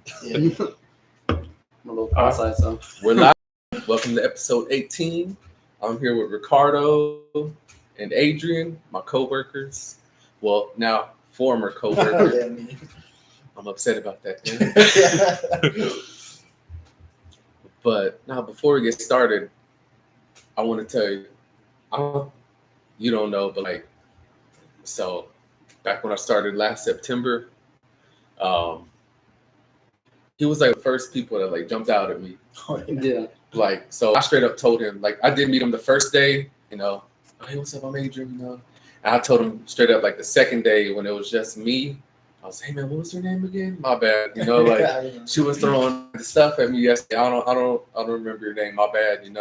Yeah. I'm a little cross-eyed, so. We're live. Welcome to episode 18. I'm here with Ricardo and Adrian, my coworkers. Well, now former coworkers. I'm upset about that. But now, before we get started, I want to tell you, you don't know, but so back when I started last September, he was like the first people that jumped out at me. Yeah. So I straight up told him, I did meet him the first day, oh, hey, what's up, I'm Adrian, And I told him straight up, the second day when it was just me, I was, hey man, what was her name again? My bad, she was throwing the stuff at me yesterday. I don't remember your name, my bad, And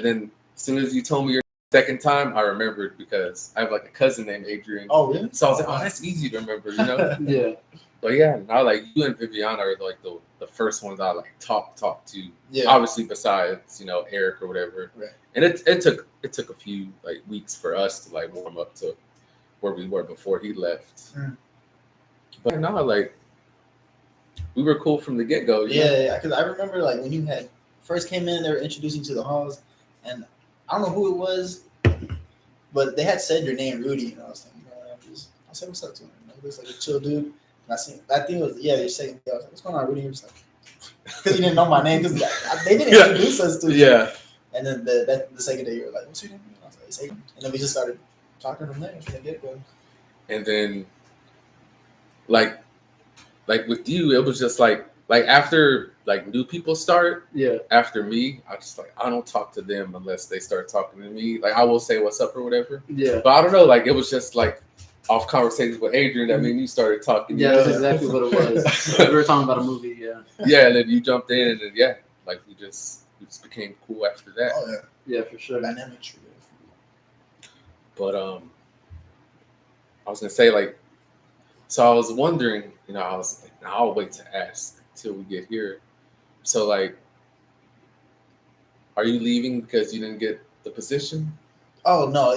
then as soon as you told me your second time, I remembered because I have a cousin named Adrian. Oh really? So I was like, oh, that's easy to remember, Yeah. But yeah, now you and Viviana are the first ones I talk to. Yeah. Obviously besides, Eric or whatever. Right. And it took a few weeks for us to warm up to where we were before he left. Mm. But now we were cool from the get go. Yeah, because I remember when you had first came in, they were introducing you to the halls, and I don't know who it was, but they had said your name, Rudy, and I was thinking, I said what's up to him. He looks like a chill dude. And I think it was your second day. I was like, what's going on, Rudy? He was like, because you didn't know my name, because they didn't introduce us to you. Yeah. And then the second day, you were like, what's your name? And I was like, it's Adrian. And then we just started talking from there from the get go. And then with you, it was just after new people start. Yeah. After me, I just I don't talk to them unless they start talking to me. I will say what's up or whatever. Yeah. But I don't know. It was just off conversations with Adrian that made you started talking. Yeah, that's exactly what it was. We were talking about a movie. Yeah. Yeah, and then you jumped in, and then we just became cool after that. Oh yeah. Yeah, for sure. Dynamic tree. But I was gonna say so I was wondering, I was I'll wait to ask till we get here. So are you leaving because you didn't get the position? Oh no,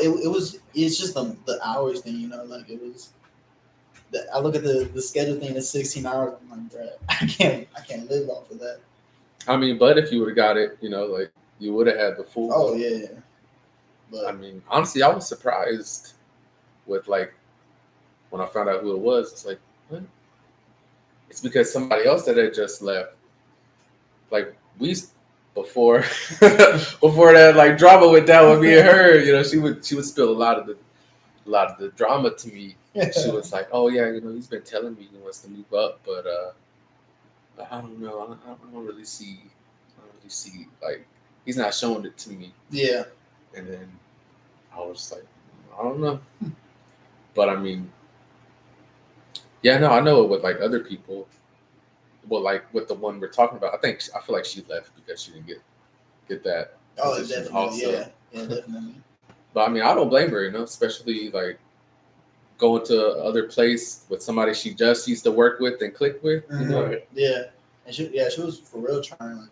it's just the hours thing, it was. I look at the schedule thing. It's 16 hours. I'm like, bro, I can't live off of that. I mean, but if you would have got it, you would have had the full. Oh yeah. But I mean, honestly, I was surprised with when I found out who it was. It's what? It's because somebody else that had just left. Before that drama went down with me and her, she would spill a lot of the drama to me. She was like, oh yeah, he's been telling me he wants to move up, but I don't know. I don't really see he's not showing it to me. Yeah. And then I was I don't know. But I mean, yeah, no, I know it with other people. Well, with the one we're talking about, I feel like she left because she didn't get that. Oh, position definitely. also. Yeah, definitely. But I mean, I don't blame her, especially going to other place with somebody she just used to work with and click with. Mm-hmm. Yeah, and she was for real trying.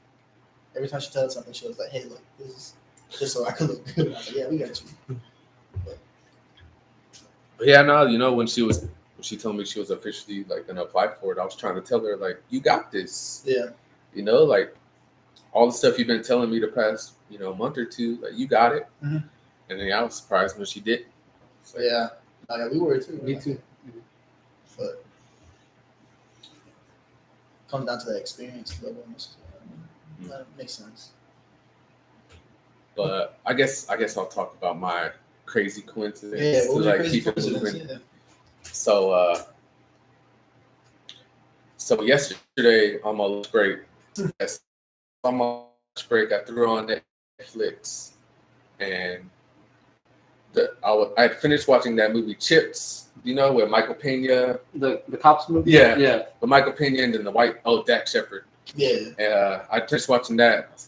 Every time she tells something, she was like, "Hey, look, this is just so I could look good." I was like, "Yeah, we got you." But yeah, no, when she told me she was officially gonna apply for it, I was trying to tell her you got this. Yeah. All the stuff you've been telling me the past month or two, you got it. Mm-hmm. And then I was surprised when she did. Yeah, we were too. Me too. But comes down to that experience level. That makes sense. But I guess I'll talk about my crazy coincidence. Yeah, what was your crazy keep it moving. coincidence? Yeah. So yesterday on my lunch break, I threw on Netflix, and I had finished watching that movie Chips, with Michael Pena. The cops movie? Yeah. Yeah. With Michael Pena and then Dak Shepard. Yeah. And I finished watching that.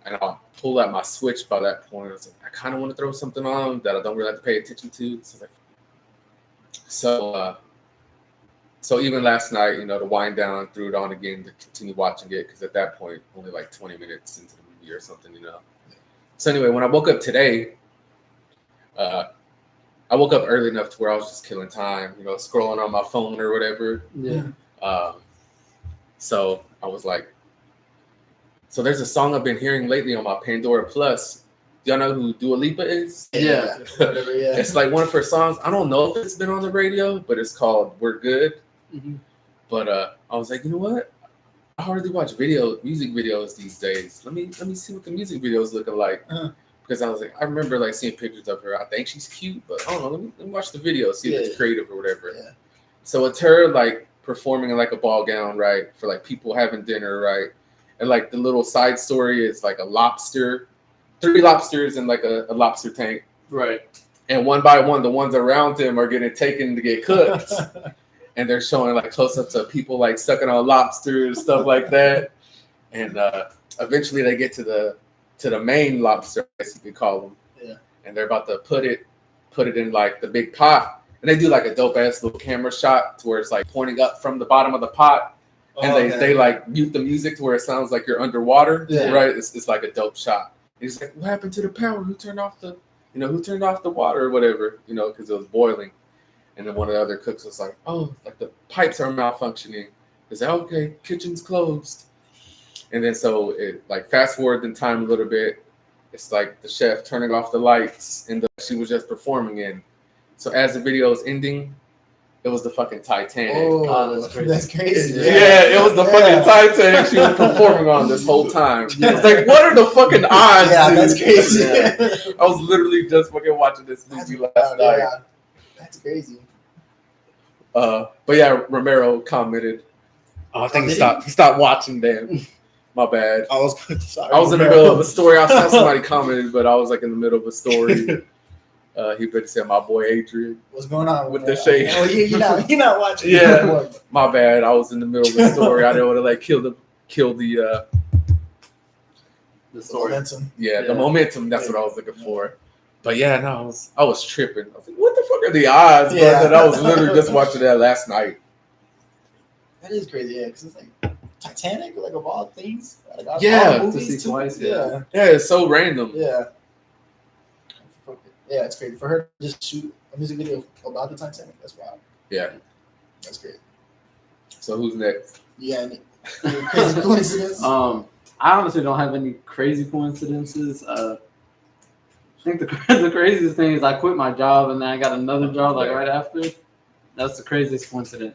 And I pulled out my Switch by that point. I was like, I kind of want to throw something on that I don't really have to pay attention to. So even last night, to wind down, threw it on again to continue watching it because at that point, only 20 minutes into the movie or something, So anyway, when I woke up today, I woke up early enough to where I was just killing time, scrolling on my phone or whatever. Yeah. So I was like, so there's a song I've been hearing lately on my Pandora Plus. Do y'all know who Dua Lipa is? Yeah. Whatever, yeah. It's like one of her songs. I don't know if it's been on the radio, but it's called "We're Good." Mhm. But I was like, you know what? I hardly watch music videos these days. Let me see what the music videos looking like. Uh-huh. Because I was like, I remember like seeing pictures of her. I think she's cute, but I don't know. Let me watch the video, see if it's creative or whatever. Yeah. So it's her like performing in like a ball gown, right, for like people having dinner, right, and like the little side story is like a lobster, 3 lobsters in like a lobster tank, Right. and one by one, the ones around him are getting taken to get cooked. And they're showing like close-ups of people like sucking on lobsters, stuff like that. And eventually they get to the main lobster, I guess you could call them. Yeah. And they're about to put it in like the big pot. And they do like a dope ass little camera shot to where it's like pointing up from the bottom of the pot. And they like mute the music to where it sounds like you're underwater. Yeah. Right? It's like a dope shot. And he's like, what happened to the power? Who turned off the water or whatever, because it was boiling. And then one of the other cooks was like, oh, like the pipes are malfunctioning. He's like, okay, kitchen's closed. And then so it like fast forward in time a little bit. It's like the chef turning off the lights and she was just performing in. So as the video is ending, it was the fucking Titanic. Oh, that's crazy. That's crazy. Yeah, it was the fucking Titanic she was performing on this whole time. Yeah. It's like, what are the fucking odds? Yeah, dude? that's crazy. Yeah. I was literally just fucking watching this movie last night. Yeah. That's crazy. But yeah, Romero commented. Oh, I think he stopped watching. Damn, my bad. I was sorry. I was in the middle of a story. I saw somebody commented, but I was like in the middle of a story. He better said my boy Adrian. What's going on With the shade? Oh, you're not watching. Yeah. My bad. I was in the middle of a story. I didn't want to like kill the story. Momentum. the momentum. That's what I was looking for. But yeah, no, I was tripping. I was like, what the fuck are the odds? Bro? Yeah. That I was literally just watching that last night. That is crazy, yeah, because it's like Titanic, like of all things. Like, Yeah, all to see movies, too. twice, Yeah. Yeah, it's so random. Yeah. Yeah, it's crazy. For her to just shoot a music video about the Titanic, that's wild. Yeah. That's great. So who's next? Yeah, any crazy coincidence? I honestly don't have any crazy coincidences. I think the craziest thing is I quit my job and then I got another job like right after. That's the craziest coincidence.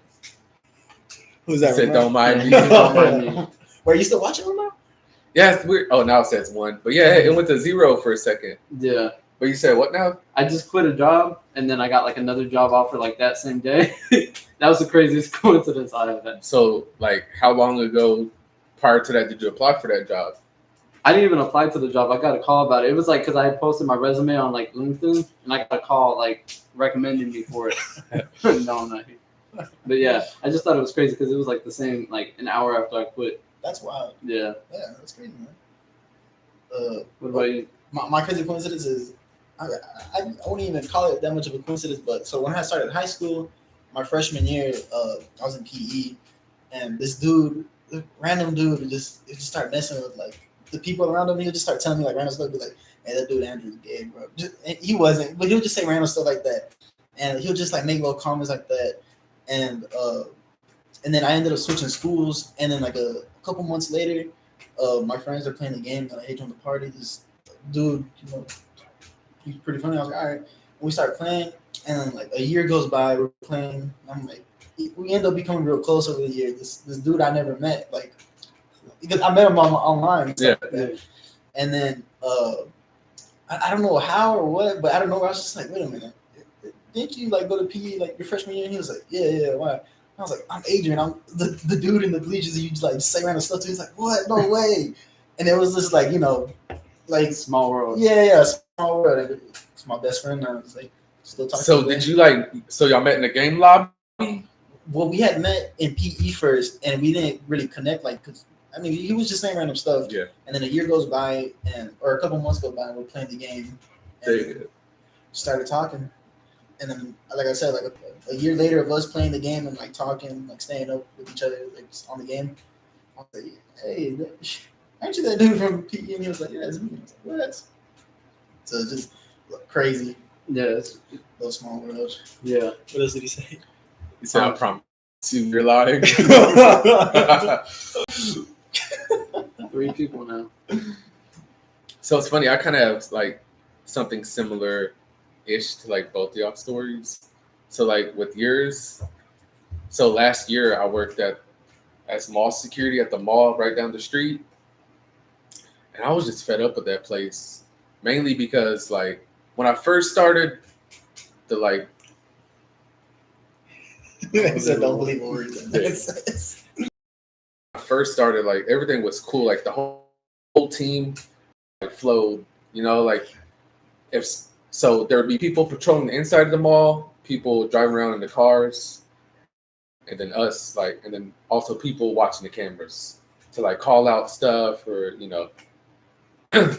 Who's He that? said, don't mind me. Don't mind me. Were you still watching them now? Yeah, it's weird. Oh, now it says 1. But yeah, it went to 0 for a second. Yeah. But you said what now? I just quit a job and then I got like another job offer like that same day. That was the craziest coincidence I have had. So, like, how long ago prior to that did you apply for that job? I didn't even apply to the job. I got a call about it. It was like because I had posted my resume on like LinkedIn and I got a call like recommending me for it. No, I'm not. But yeah, I just thought it was crazy because it was like the same like an hour after I quit. That's wild. Yeah. Yeah, that's crazy, man. What about you? My crazy coincidence is I wouldn't even call it that much of a coincidence, but so when I started high school, my freshman year, I was in PE, and this random dude, would just start messing with like the people around him. He would just start telling me like random stuff, be like, "Hey, that dude Andrew's gay, bro." And he wasn't, but he would just say random stuff like that, and he would just like make little comments like that, and then I ended up switching schools, and then like a couple months later, my friends are playing the game, and I joined the party. This dude, he's pretty funny. I was like, all right. And we start playing, and then like a year goes by, we're playing. And I'm like, we end up becoming real close over the year. This dude I never met, like, because I met him online. And stuff like that. And then I don't know how or what, but I don't know. I was just like, wait a minute, didn't you like go to PE like your freshman year? And he was like, yeah, why? I was like, I'm Adrian. I'm the dude in the bleachers. You just like say random stuff to. He's like, what? No way. And it was just like like Small world. Yeah, small world. It's my best friend now. It's like still talking. So did you so y'all met in the game lobby? Well, we had met in PE first, and we didn't really connect. Like, cause I mean, he was just saying random stuff. Yeah. And then a year goes by, or a couple months go by, and we're playing the game, and started talking. And then, like I said, like a year later of us playing the game and like talking, like staying up with each other, like on the game. I was like, hey, aren't you that dude from PE? And he was like, yeah, it's me. I was like, what? So it's just crazy. Yes. Those small worlds. Yeah. What else did he say? He said, I promise See, you're lying. 3 people now. So it's funny. I kind of have like something similar-ish to like both of y'all stories. So like with yours, so last year I worked as mall security at the mall right down the street, and I was just fed up with that place, mainly because like when I first started, the like I said, don't believe a word. I first started, like everything was cool, like the whole team like flowed, you know, like if so there would be people patrolling the inside of the mall, people driving around in the cars, and then us, like, and then also people watching the cameras to like call out stuff or, you know,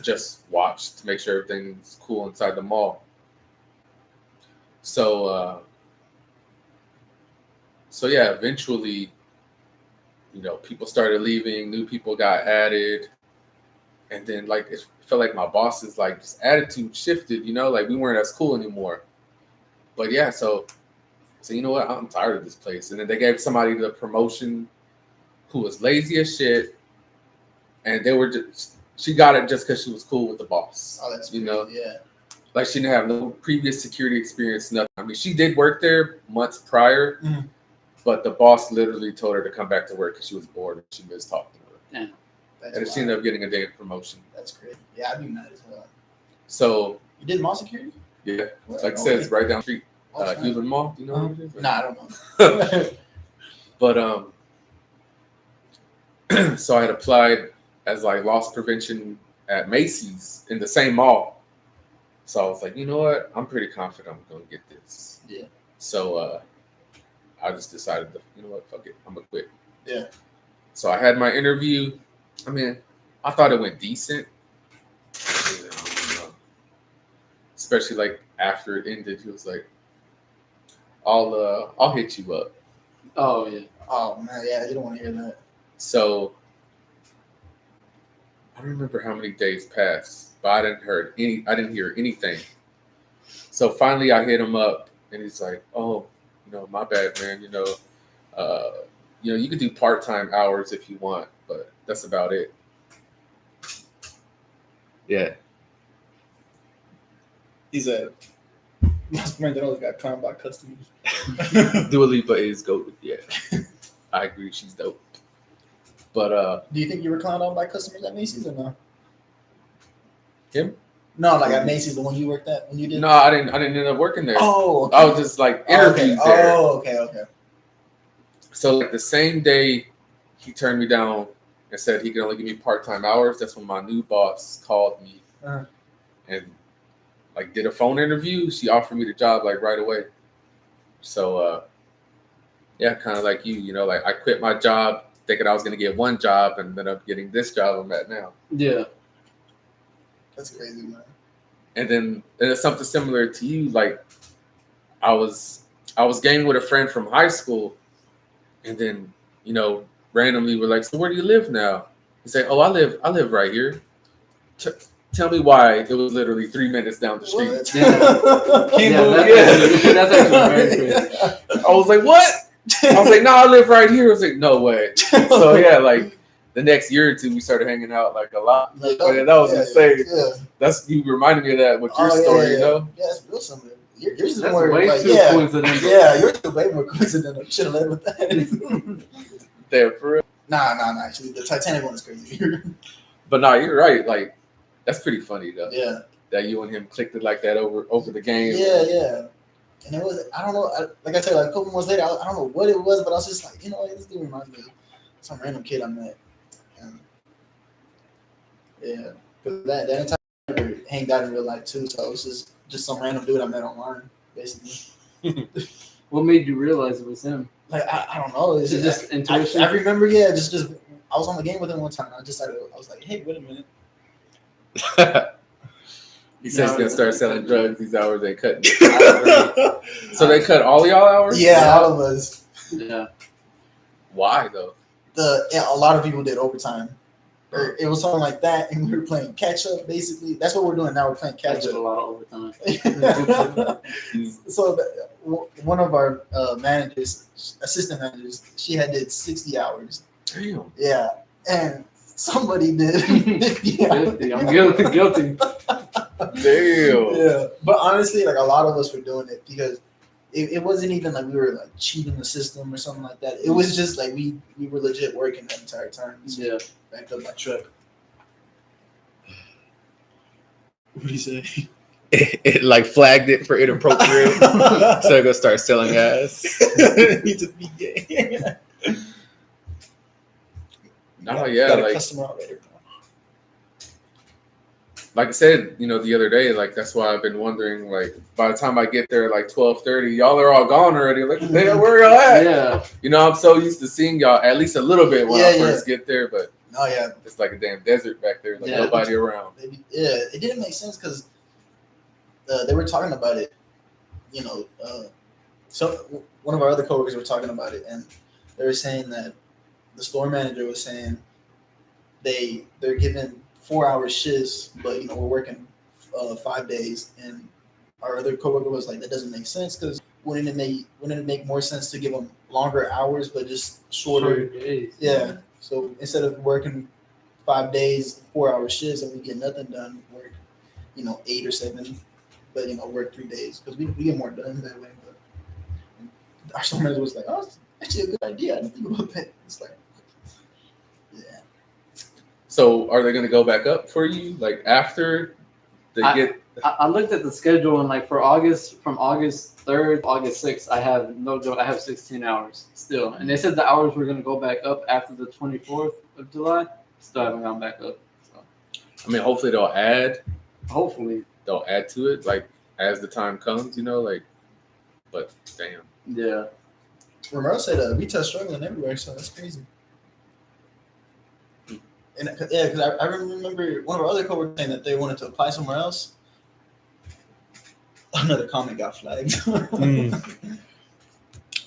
just watch to make sure everything's cool inside the mall. So yeah, eventually, you know, people started leaving, new people got added, and then like it felt like my boss's like just attitude shifted, you know, like we weren't as cool anymore. But yeah, so you know what, I'm tired of this place. And then they gave somebody the promotion who was lazy as shit, and they were just she got it just because she was cool with the boss. Oh, that's you know, yeah. like she didn't have no previous security experience, nothing. I mean, she did work there months prior. Mm. But the boss literally told her to come back to work because she was bored and she missed talking to her. Yeah. And she ended up getting a day promotion. That's crazy. Yeah, I'd be mad as hell. So you did mall security? Yeah, like I said, it's right down the street. Hewlett Mall. Do you know what it is? Nah, I don't know. But so I had applied as like loss prevention at Macy's in the same mall. So I was like, you know what? I'm pretty confident I'm gonna get this. Yeah. So I just decided to, you know what, fuck it, I'm gonna quit. Yeah. So I had my interview. I mean, I thought it went decent. Especially like after it ended, he was like, I'll hit you up. Oh yeah. Oh man, yeah, you don't want to hear that. So I don't remember how many days passed, but I didn't hear anything. So finally I hit him up and he's like, oh, you know, my bad, man. You know, you could do part-time hours if you want, but that's about it. Yeah. He said, my friend that always got clowned by customers. Dua Lipa is goated. Yeah, I agree. She's dope. But do you think you were clowned on by customers at Macy's or no? Him? No, like at Macy's, the one you worked at when you did. No, I didn't end up working there. Oh, okay. I was just like interviewed there. Oh, okay. So like the same day he turned me down and said he could only give me part-time hours, that's when my new boss called me and like did a phone interview. She offered me the job like right away. So yeah, kind of like you know, like I quit my job thinking I was gonna get one job and ended up getting this job I'm at now. Yeah. That's crazy, man. And then it's something similar to you. Like I was gaming with a friend from high school, and then you know randomly we're like, so where do you live now? He said, oh, I live right here. Tell me why it was literally 3 minutes down the street. That's actually very crazy. I was like, what? I was like, no, I live right here. I was like, no way. So yeah, like the next year or two, we started hanging out like a lot. But yeah, that was insane. Yeah. That's you reminded me of that with your story, you know? Yeah, it's real something. Yours is that's more way like, too coincidental. Yeah, yours is way more coincidental. You should have led with that. There for real. Nah. Actually, the Titanic one is crazy. But nah, you're right. Like that's pretty funny though. Yeah. That you and him clicked it like that over the game. Yeah. And it was, I don't know, like I said, like a couple months later, I don't know what it was, but I was just like, you know, this dude reminds me of some random kid I met. And yeah, because that entire never hanged out in real life too, so it was just some random dude I met online, basically. What made you realize it was him? Like, I don't know. It's just intuition? I remember, yeah, just I was on the game with him one time. I was like, hey, wait a minute. He says he's gonna start selling drugs. These hours they cut. So they cut all y'all hours? Yeah, all of us. Yeah. Why though? A lot of people did overtime. or it was something like that, and we were playing catch up. Basically, that's what we're doing now. We're playing I catch did a up. lot of overtime. So one of our assistant managers, she had did 60 hours. Damn. Yeah, and somebody did 50 hours. 50. I'm guilty. Damn. Yeah, but honestly, like a lot of us were doing it because it wasn't even like we were like cheating the system or something like that. It was just like we were legit working that entire time. So Yeah. backed up my truck. What do you say? It like flagged it for inappropriate, so it gonna start selling ass. Need to be gay. No, yeah, got a like- customer already. Like I said, the other day, like that's why I've been wondering. Like by the time I get there, like 12:30, y'all are all gone already. Like, damn, where y'all at? Yeah. I'm so used to seeing y'all at least a little bit when I first get there, but Oh yeah, it's like a damn desert back there. Like Yeah. nobody around. it didn't make sense because they were talking about it. So one of our other coworkers were talking about it, and they were saying that the store manager was saying they're given 4-hour shifts, but we're working 5 days, and our other coworker was like, that doesn't make sense because wouldn't it make more sense to give them longer hours but just shorter? days. Yeah. So instead of working 5 days, 4-hour shifts, and we get nothing done, work 8 or 7, but work 3 days because we get more done that way. But our store manager was like, oh, it's actually a good idea. I didn't think about that. It's like, yeah. So are they gonna go back up for you like after they get? I looked at the schedule and like for August, from August 3rd to August 6th, I have no joke. I have 16 hours still, and they said the hours were gonna go back up after the 24th of July. Still haven't gone back up. So I mean, hopefully they'll add hopefully, to it like as the time comes. Like, but damn. yeah. Romero said retail's struggling everywhere, so that's crazy. And because I remember one of our other coworkers saying that they wanted to apply somewhere else. Another comment got flagged.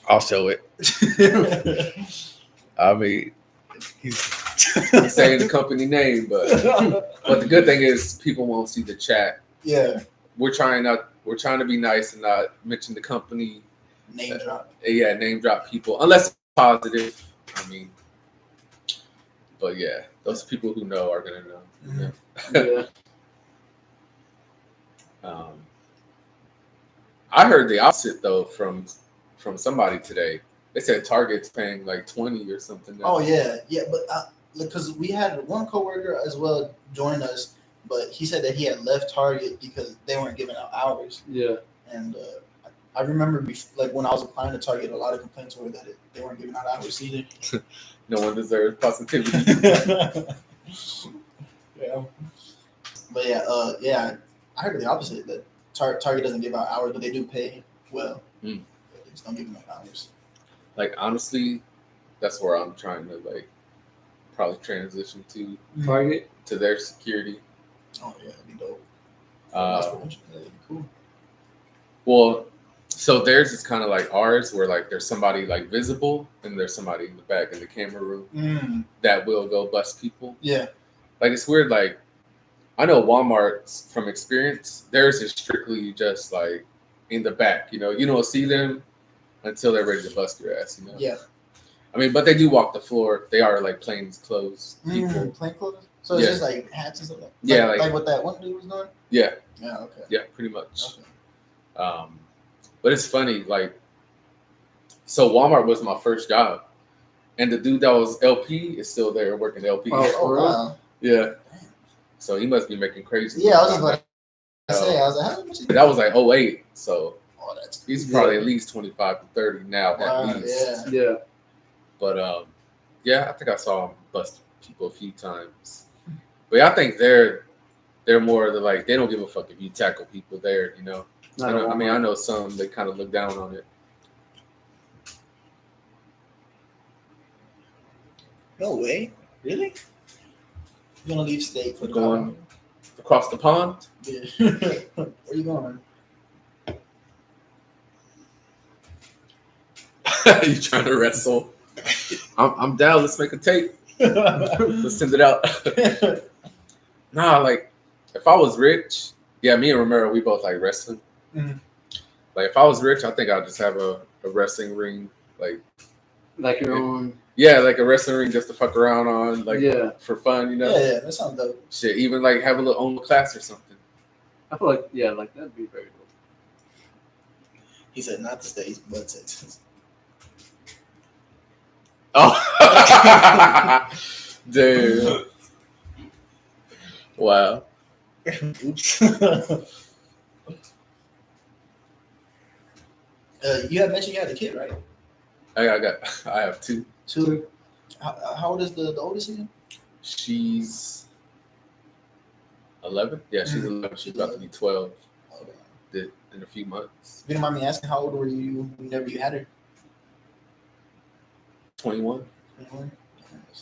I'll show it. I mean, he's saying the company name, but the good thing is people won't see the chat. Yeah. We're trying to be nice and not mention the company. Name drop. Yeah, name drop people unless it's positive. I mean, but yeah, those people who know are gonna know. Mm-hmm. Yeah. I heard the opposite though from somebody today. They said Target's paying like 20 or something now. Oh yeah, but because we had one coworker as well join us, but he said that he had left Target because they weren't giving out hours. Yeah. And I remember when I was applying to Target, a lot of complaints were that they weren't giving out hours either. No one deserves positivity. Yeah. But yeah, I heard the opposite, that Target doesn't give out hours, but they do pay well. Mm. But they just don't give them hours. Like honestly, that's where I'm trying to like probably transition to Target. to their security. Oh yeah, that'd be dope. Uh, That'd be cool. Well, so theirs is kind of like ours, where like there's somebody like visible and there's somebody in the back in the camera room that will go bust people. Yeah. Like it's weird. Like I know Walmart's from experience. Theirs is strictly just like in the back. You don't see them until they're ready to bust your ass. Yeah. I mean, but they do walk the floor. They are like plainclothes people. Plain clothes. So it's just like hats and stuff. Yeah, like what that one dude was doing. Yeah. Yeah. Okay. Yeah, pretty much. Okay. But it's funny, like, so Walmart was my first job, and the dude that was LP is still there working LP. Oh wow. Yeah. So he must be making crazy. Yeah, I was just like, I was like, how much? That was like 08, so That's he's probably at least 25 to 30 now at least. Yeah. But yeah, I think I saw him bust people a few times. But yeah, I think they're more of the like they don't give a fuck if you tackle people there. I know some they kind of look down on it. No way. Really? You gonna leave state for Going across the pond? Yeah. Where you going? You trying to wrestle? I'm down. Let's make a tape. Let's send it out. Nah, like if I was rich, yeah, me and Romero, we both like wrestling. Mhm. Like if I was rich, I think I'd just have a wrestling ring, Like your own. yeah, like a wrestling ring just to fuck around on, like Yeah. for fun, you know. Yeah, that sounds dope. Shit, even like have a little own class or something. I feel like like that'd be very cool. He said not to stay blood Texas. Oh, dude! Wow. Oops. You had mentioned you had a kid, right? I have two. Two. How old is the oldest again? She's 11. Yeah, she's 11. She's about to be 12 Okay. in a few months. If you don't mind me asking, how old were you whenever you had her? 21. 21?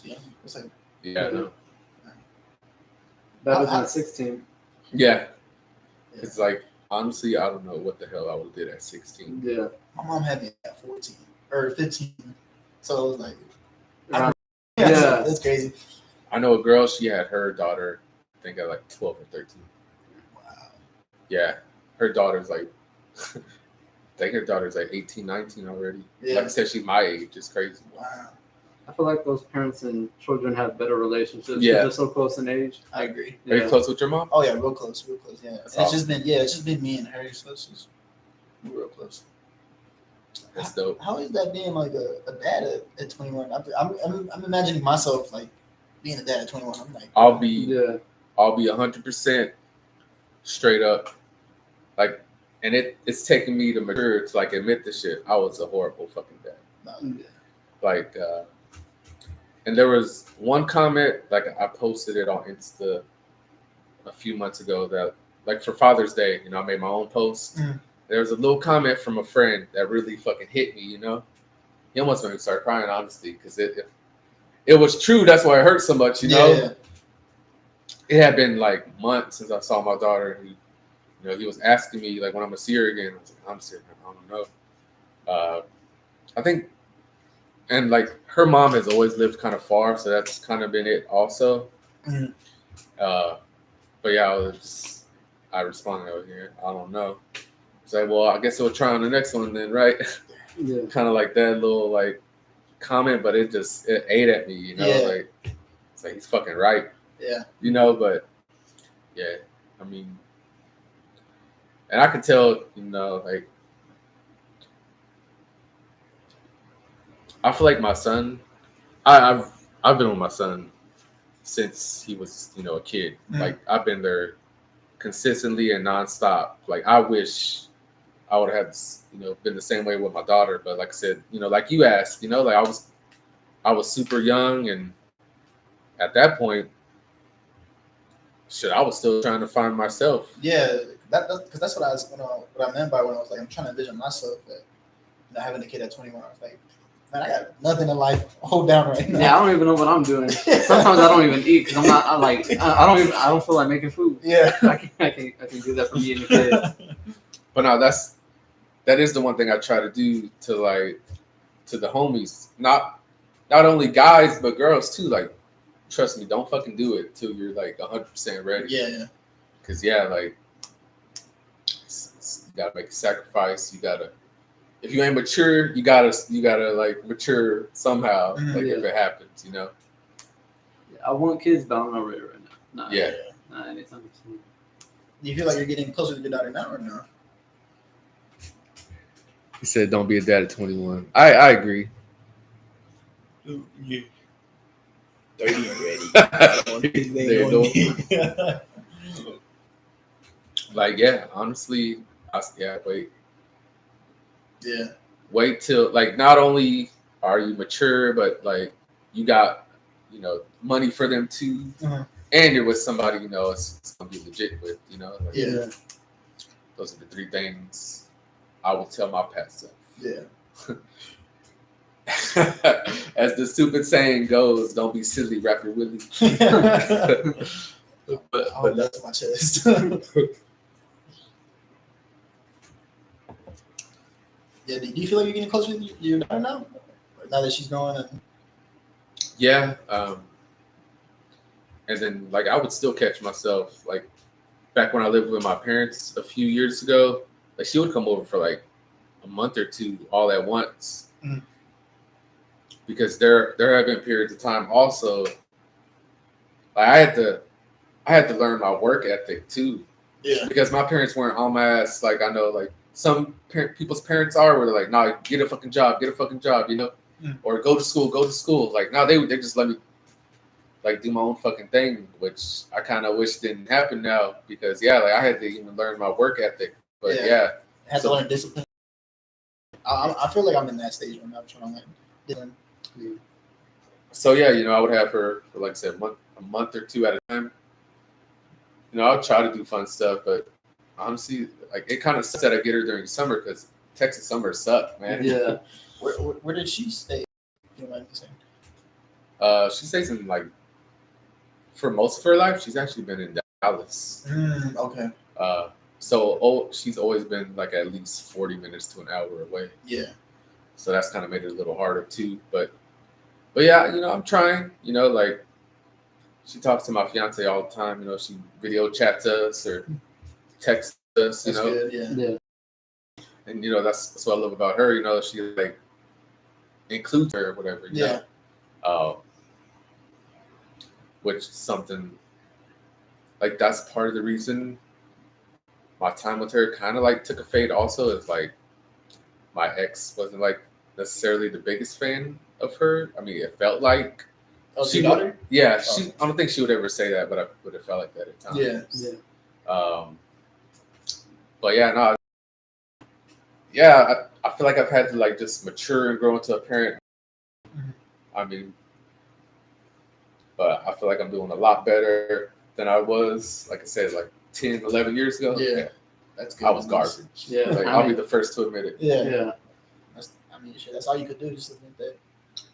Yeah, it's like, Yeah, I know. Better than 16. Yeah, it's like honestly, I don't know what the hell I would have did at 16. Yeah. my mom had me at 14 or 15, so it was like, Around- yeah, Yeah. that's crazy. I know a girl. She had her daughter, I think at like 12 or 13. Wow. Yeah, her daughter's like, I think her daughter's like 18, 19 already. Yeah. Like I said, she's my age. It's crazy. Wow. I feel like those parents and children have better relationships. 'Cause Yeah. they're so close in age. I agree. Are you close with your mom? Oh yeah, real close, real close. Yeah, That's and awesome. it's just been me and her, so it's just real close. That's dope. How is that being like a dad at 21? I'm imagining myself like being a dad at 21. I'm like, I'll be Yeah. 100% straight up. Like, and it's taken me to mature to like admit this shit. I was a horrible fucking dad. no, Like, and there was one comment, like I posted it on Insta a few months ago that, like for Father's Day, I made my own post. Mm. There was a little comment from a friend that really fucking hit me. He almost made me start crying, honestly, because it was true. That's why it hurt so much. Yeah. It had been like months since I saw my daughter. He was asking me like when I'm gonna see her again. I was like, honestly, I don't know. I think, and like her mom has always lived kind of far, so that's kind of been it also. Mhm. But yeah, I responded over here. I don't know. It's like, well, I guess we'll try on the next one then, right? Yeah. Kind of like that little like comment, but it ate at me, Yeah. like it's like he's fucking right, Yeah. but yeah, I mean, and I could tell, like I feel like my son, I've been with my son since he was, a kid. Mhm. Like I've been there consistently and nonstop. Like I wish I would have, been the same way with my daughter. But like I said, like you asked, like I was super young, and at that point, shit, I was still trying to find myself. Yeah, because that's what what I meant by when I was like, I'm trying to envision myself that having a kid at 21. I was like, man, I got nothing in life hold down right now. Yeah, I don't even know what I'm doing. Sometimes I don't even eat because I'm not. I don't feel like making food. Yeah. I can do that for me and the kids. But no, that is the one thing I try to do to the homies, not only guys but girls too. Like, trust me, don't fucking do it till you're like 100% ready. Yeah. Because like you gotta make a sacrifice. You gotta, if you ain't mature, you gotta like mature somehow. Mhm. Like Yeah. if it happens, Yeah, I want kids, but I'm not ready right now. Nah, Yeah. Nah, anytime soon. Do you feel like you're getting closer to your daughter now or no? He said, "Don't be a dad at 21." I agree. Yeah. 30 already. There Like, yeah, honestly, Yeah. wait till, like, not only are you mature, but like you got, money for them too, Mhm. and you're with somebody it's gonna be legit with, like, Yeah. those are the three things I will tell my past self. Yeah. As the stupid saying goes, don't be silly, wrap your willy. Oh, that's my chest. Yeah, do you feel like you're getting closer to your daughter now? Now that she's growing and Yeah. And then like I would still catch myself like back when I lived with my parents a few years ago. Like she would come over for like a month or two all at once. Mhm. Because there have been periods of time also like I had to learn my work ethic too. Yeah. Because my parents weren't on my ass like I know like some people's parents are where they're like, nah, get a fucking job, you know? Mm. Or go to school. Like now they just let me like do my own fucking thing, which I kind of wish didn't happen now because yeah, like I had to even learn my work ethic. But yeah, I had to learn discipline. I feel like I'm in that stage when I'm trying to learn discipline. so yeah, you know, I would have her for like I said, a month or two at a time. You know, I'll try to do fun stuff, but honestly, like it kind of sucks that I get her during summer because Texas summers suck, man. Yeah. Where did she stay? You know what I'm saying? She stays in like for most of her life, she's actually been in Dallas. Okay. So she's always been like at least 40 minutes to an hour away. Yeah. So that's kind of made it a little harder too. But yeah, you know, I'm trying. You know, like she talks to my fiance all the time. You know, she video chats us or texts us. You That's know, good. Yeah. Yeah. and you know that's what I love about her. You know, she like includes her or whatever. You Yeah. know? Which is something like that's part of the reason my time with her kind of like took a fade. Also, is like my ex wasn't like necessarily the biggest fan of her. I mean, it felt like Oh, she your daughter? yeah. Oh. She I don't think she would ever say that, but I would have felt like that at times. Yeah. Yeah. But yeah, no. Yeah, I feel like I've had to like just mature and grow into a parent. Mhm. I mean, but I feel like I'm doing a lot better than I was, like I said, like 10, 11 years ago. Yeah. That's good. I was garbage. Yeah. Like, I I'll be mean, the first to admit it. Yeah. yeah. I mean, shit, that's all you could do. Just admit that.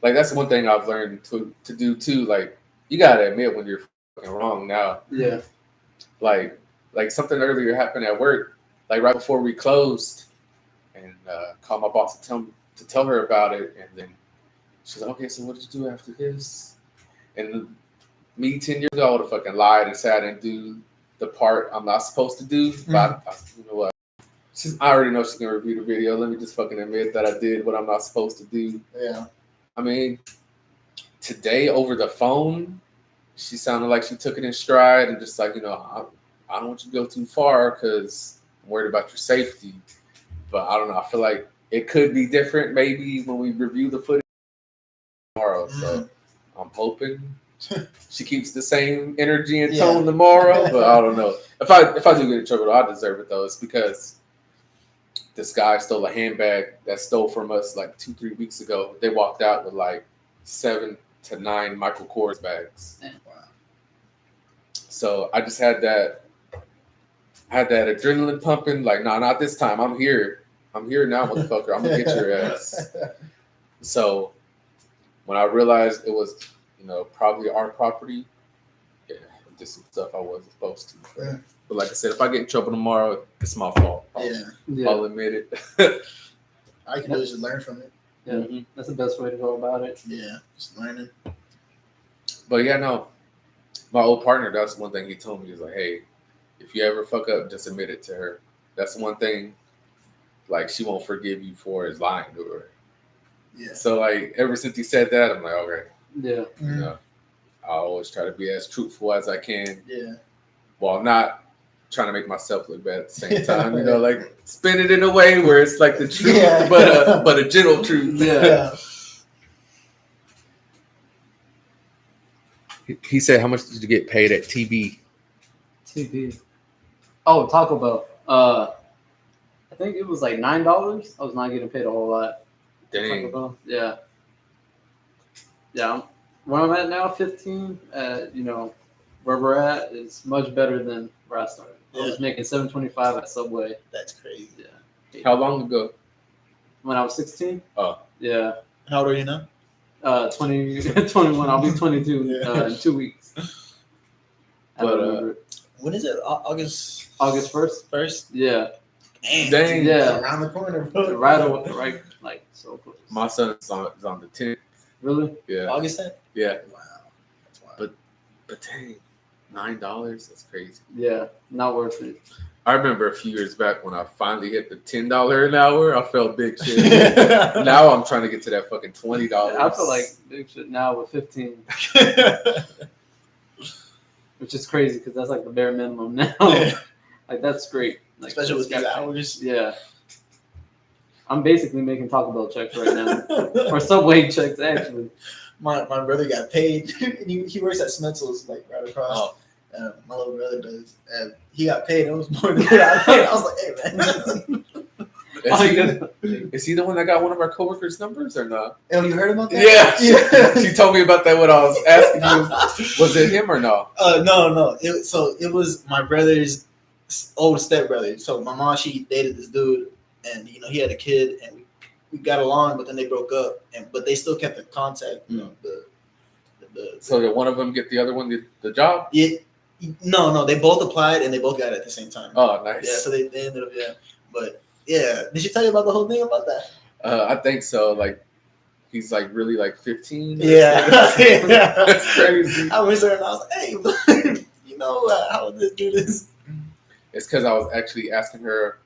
Like, that's one thing I've learned to do too. Like, you gotta admit when you're fucking wrong now. Yeah. Like something earlier happened at work, like right before we closed, and called my boss to tell her about it, and then she's like, "Okay, so what did you do after this?" And me 10 years ago, I would have fucking lied and said I didn't do the part I'm not supposed to do. But you know what? I already know she's gonna review the video. Let me just fucking admit that I did what I'm not supposed to do. Yeah. I mean, today over the phone, she sounded like she took it in stride and just like, you know, I don't want you to go too far because I'm worried about your safety. But I don't know. I feel like it could be different maybe when we review the footage tomorrow. So I'm hoping she keeps the same energy and tone tomorrow. But I don't know. If I do get in trouble, I deserve it though. It's because this guy stole a handbag that stole from us like 2-3 weeks ago. They walked out with like 7 to 9 Michael Kors bags. Wow. So I just had that adrenaline pumping. Like, nah, not this time. I'm here now, motherfucker. I'm gonna get your ass. So when I realized it was, you know, probably our property, yeah, just some stuff I wasn't supposed to. But like I said, if I get in trouble tomorrow, it's my fault. I'll admit it. All you can do is just learn from it. Yeah. Mm-hmm. That's the best way to go about it. Yeah, just learning. But yeah, no. My old partner, that's one thing he told me. He's like, hey, if you ever fuck up, just admit it to her. That's one thing, like, she won't forgive you for is lying to her. Yeah. So, like, ever since he said that, I'm like, okay. Yeah. You know, I always try to be as truthful as I can. Yeah. While not trying to make myself look bad at the same time. You know, like, spin it in a way where it's like the truth, but a gentle truth. Yeah. He said, how much did you get paid at TB? TB. Oh, Taco Bell. I think it was like $9. I was not getting paid a whole lot. Dang. Taco Bell. Yeah. Yeah. Where I'm at now, 15. You know, where we're at is much better than where I started. I was making $7.25 at Subway. That's crazy. Yeah. How long ago? When I was 16. Oh. Yeah. How old are you now? 21. I'll be 22 in 2 weeks. But when is it? August 1st. 1st? Yeah. Dang. Yeah. Around the corner, bro. Right, like so close. My son is on the 10th. Really? Yeah. August 10th? Yeah. Wow. That's wild. But dang, $9. That's crazy. Yeah, not worth it. I remember a few years back when I finally hit the $10 an hour. I felt big shit. Now I'm trying to get to that fucking $20. I feel like big shit now with 15, which is crazy because that's like the bare minimum now. Like that's great. Like, Especially with these hours. Yeah. I'm basically making Taco Bell checks right now, or Subway checks actually. My brother got paid. he works at Smetzel's, like right across. Oh. My little brother does, and he got paid. It was more than what I paid. I was like, "Hey man." Is he the one that got one of our coworkers' numbers or not? Oh, you heard about that? Yeah. She told me about that when I was asking you. Was it him or no? No. It was my brother's old stepbrother. So my mom, she dated this dude, and he had a kid, and we got along, but then they broke up, but they still kept in contact. So did one of them get the other one the job? Yeah. No, they both applied and they both got it at the same time. Oh, nice. Yeah, so they ended up, But yeah, did she tell you about the whole thing about that? I think so. Like, he's like really like 15. Yeah. That's crazy. I was there and I was like, hey, how would this do this? It's because I was actually asking her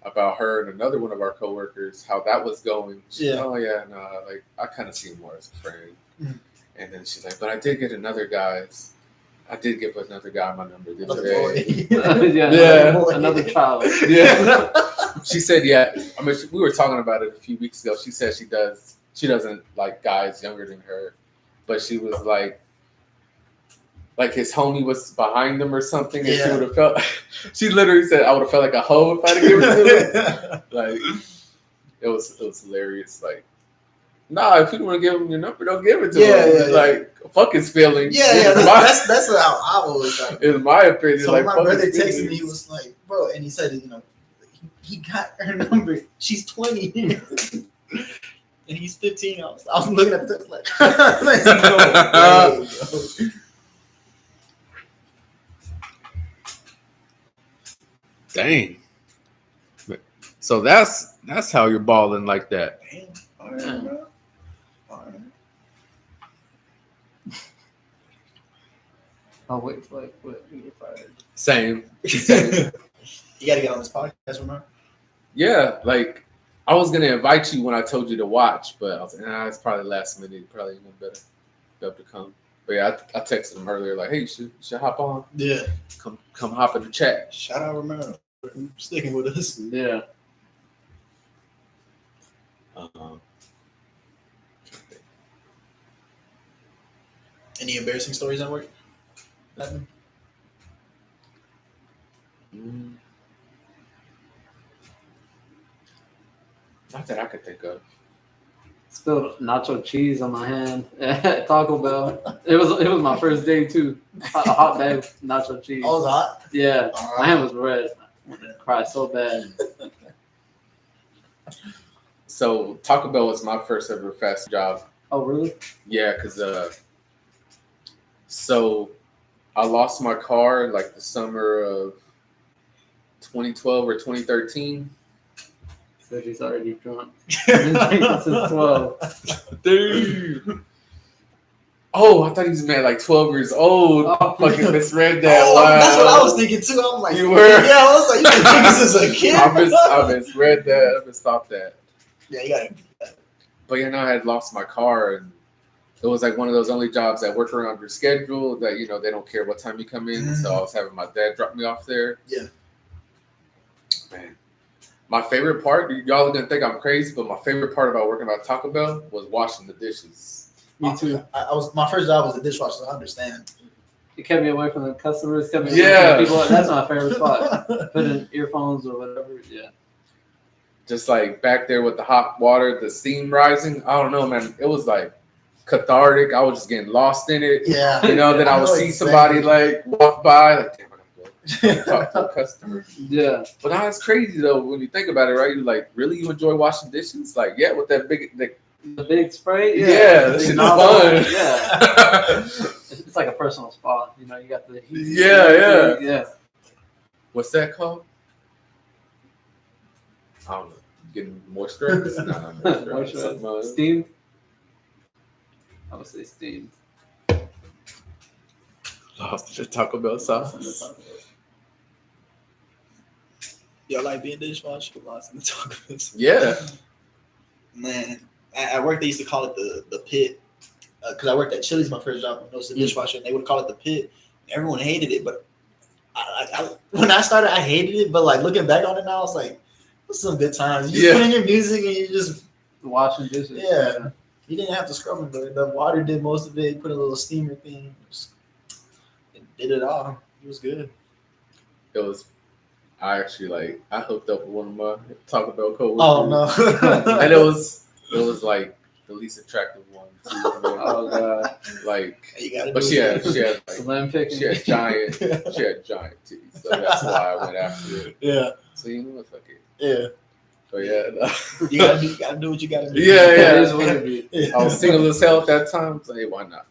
about her and another one of our coworkers, how that was going. She's like, oh yeah, no, like I kind of see him more as a friend. Mm-hmm. And then she's like, but I did give another guy my number the other day. Another child. Yeah. She said, yeah. I mean, we were talking about it a few weeks ago. She said she doesn't like guys younger than her, but she was like his homie was behind him or something, and she would have felt. She literally said, "I would have felt like a hoe if I'd have given it to him." Like, it was hilarious. Like, nah, if you don't want to give him your number, don't give it to him. Like, fuck his feelings. Yeah. That's how I always thought. In my opinion, so like, my brother texted me. He was like, "Bro," and he said, he got her number. She's 20, and he's 15. I was looking at the text like, no way, dang. So that's how you're balling like that. Damn. All right, bro. All right. Oh wait, what? You get fired? Same. You got to get on this podcast, remember? Yeah, like I was gonna invite you when I told you to watch, but I was like, it's probably last minute. You probably ain't gonna be able to come. But yeah, I texted him earlier, like, hey, you should hop on. Yeah. Come hop in the chat. Shout out Romero. Sticking with us. Yeah. Any embarrassing stories at work? Nothing? Not that I could think of. Spilled nacho cheese on my hand at Taco Bell. It was my first day too. A hot bag of nacho cheese. Oh, it was hot? Yeah. Right. My hand was red. I cried so bad. So Taco Bell was my first ever fast job. Oh really? Yeah, because so I lost my car like the summer of 2012 or 2013. So he's already drunk. Been drinking since 12. Dude. Oh, I thought he was mad like 12 years old. Oh, fucking misread that. Oh, wow. that's what I was thinking too. I was like, You were? Yeah, I was like, you been drinking since a kid. I misread that. I misstopped that. Yeah, you got to do that. But I had lost my car, and it was like one of those only jobs that work around your schedule that, they don't care what time you come in. So I was having my dad drop me off there. Yeah. Man. My favorite part, y'all are going to think I'm crazy, but my favorite part about working at Taco Bell was washing the dishes. Me too. My first job was a dishwasher, so I understand. It kept me away from the customers, kept me away from people. That's my favorite spot. Put in earphones or whatever. Yeah. Just like back there with the hot water, the steam rising. I don't know, man. It was like cathartic. I was just getting lost in it. Yeah. Then I would see somebody like walk by, like, damn, I gotta go talk to a customer. Yeah. But now it's crazy though when you think about it, right? You're like, really, you enjoy washing dishes? Like, yeah, with that the big spray. Yeah, that shit's fun. Yeah. It's like a personal spot. You got the heat. Yeah. What's that called? I don't know. Getting moisturized? No, not moisturized. Steam? I would say steamed. Lost the Taco Bell sauce. Y'all like being dishwasher? Lost in the Taco Bell. Yeah. Man, at work they used to call it the pit, because I worked at Chili's my first job. I was a dishwasher, and they would call it the pit. Everyone hated it, but when I started, I hated it. But like looking back on it now, I was like, "Those some good times." You just put in your music and you just washing dishes. Yeah, you didn't have to scrub them, but the water did most of it. You put a little steamer thing, it did it all. It was good. It was. I actually I hooked up with one of my Taco Bell coworkers. Oh no! And it was like the least attractive one. Too. Oh god! Like, You gotta but do she it. had like, slim picking. she had giant titties, so that's why I went after it. Yeah. So you know what, fuck it. Yeah. But yeah, no. You gotta do what you gotta do. Yeah, yeah. It is what it be. Yeah. I was single as hell at that time, so hey, why not?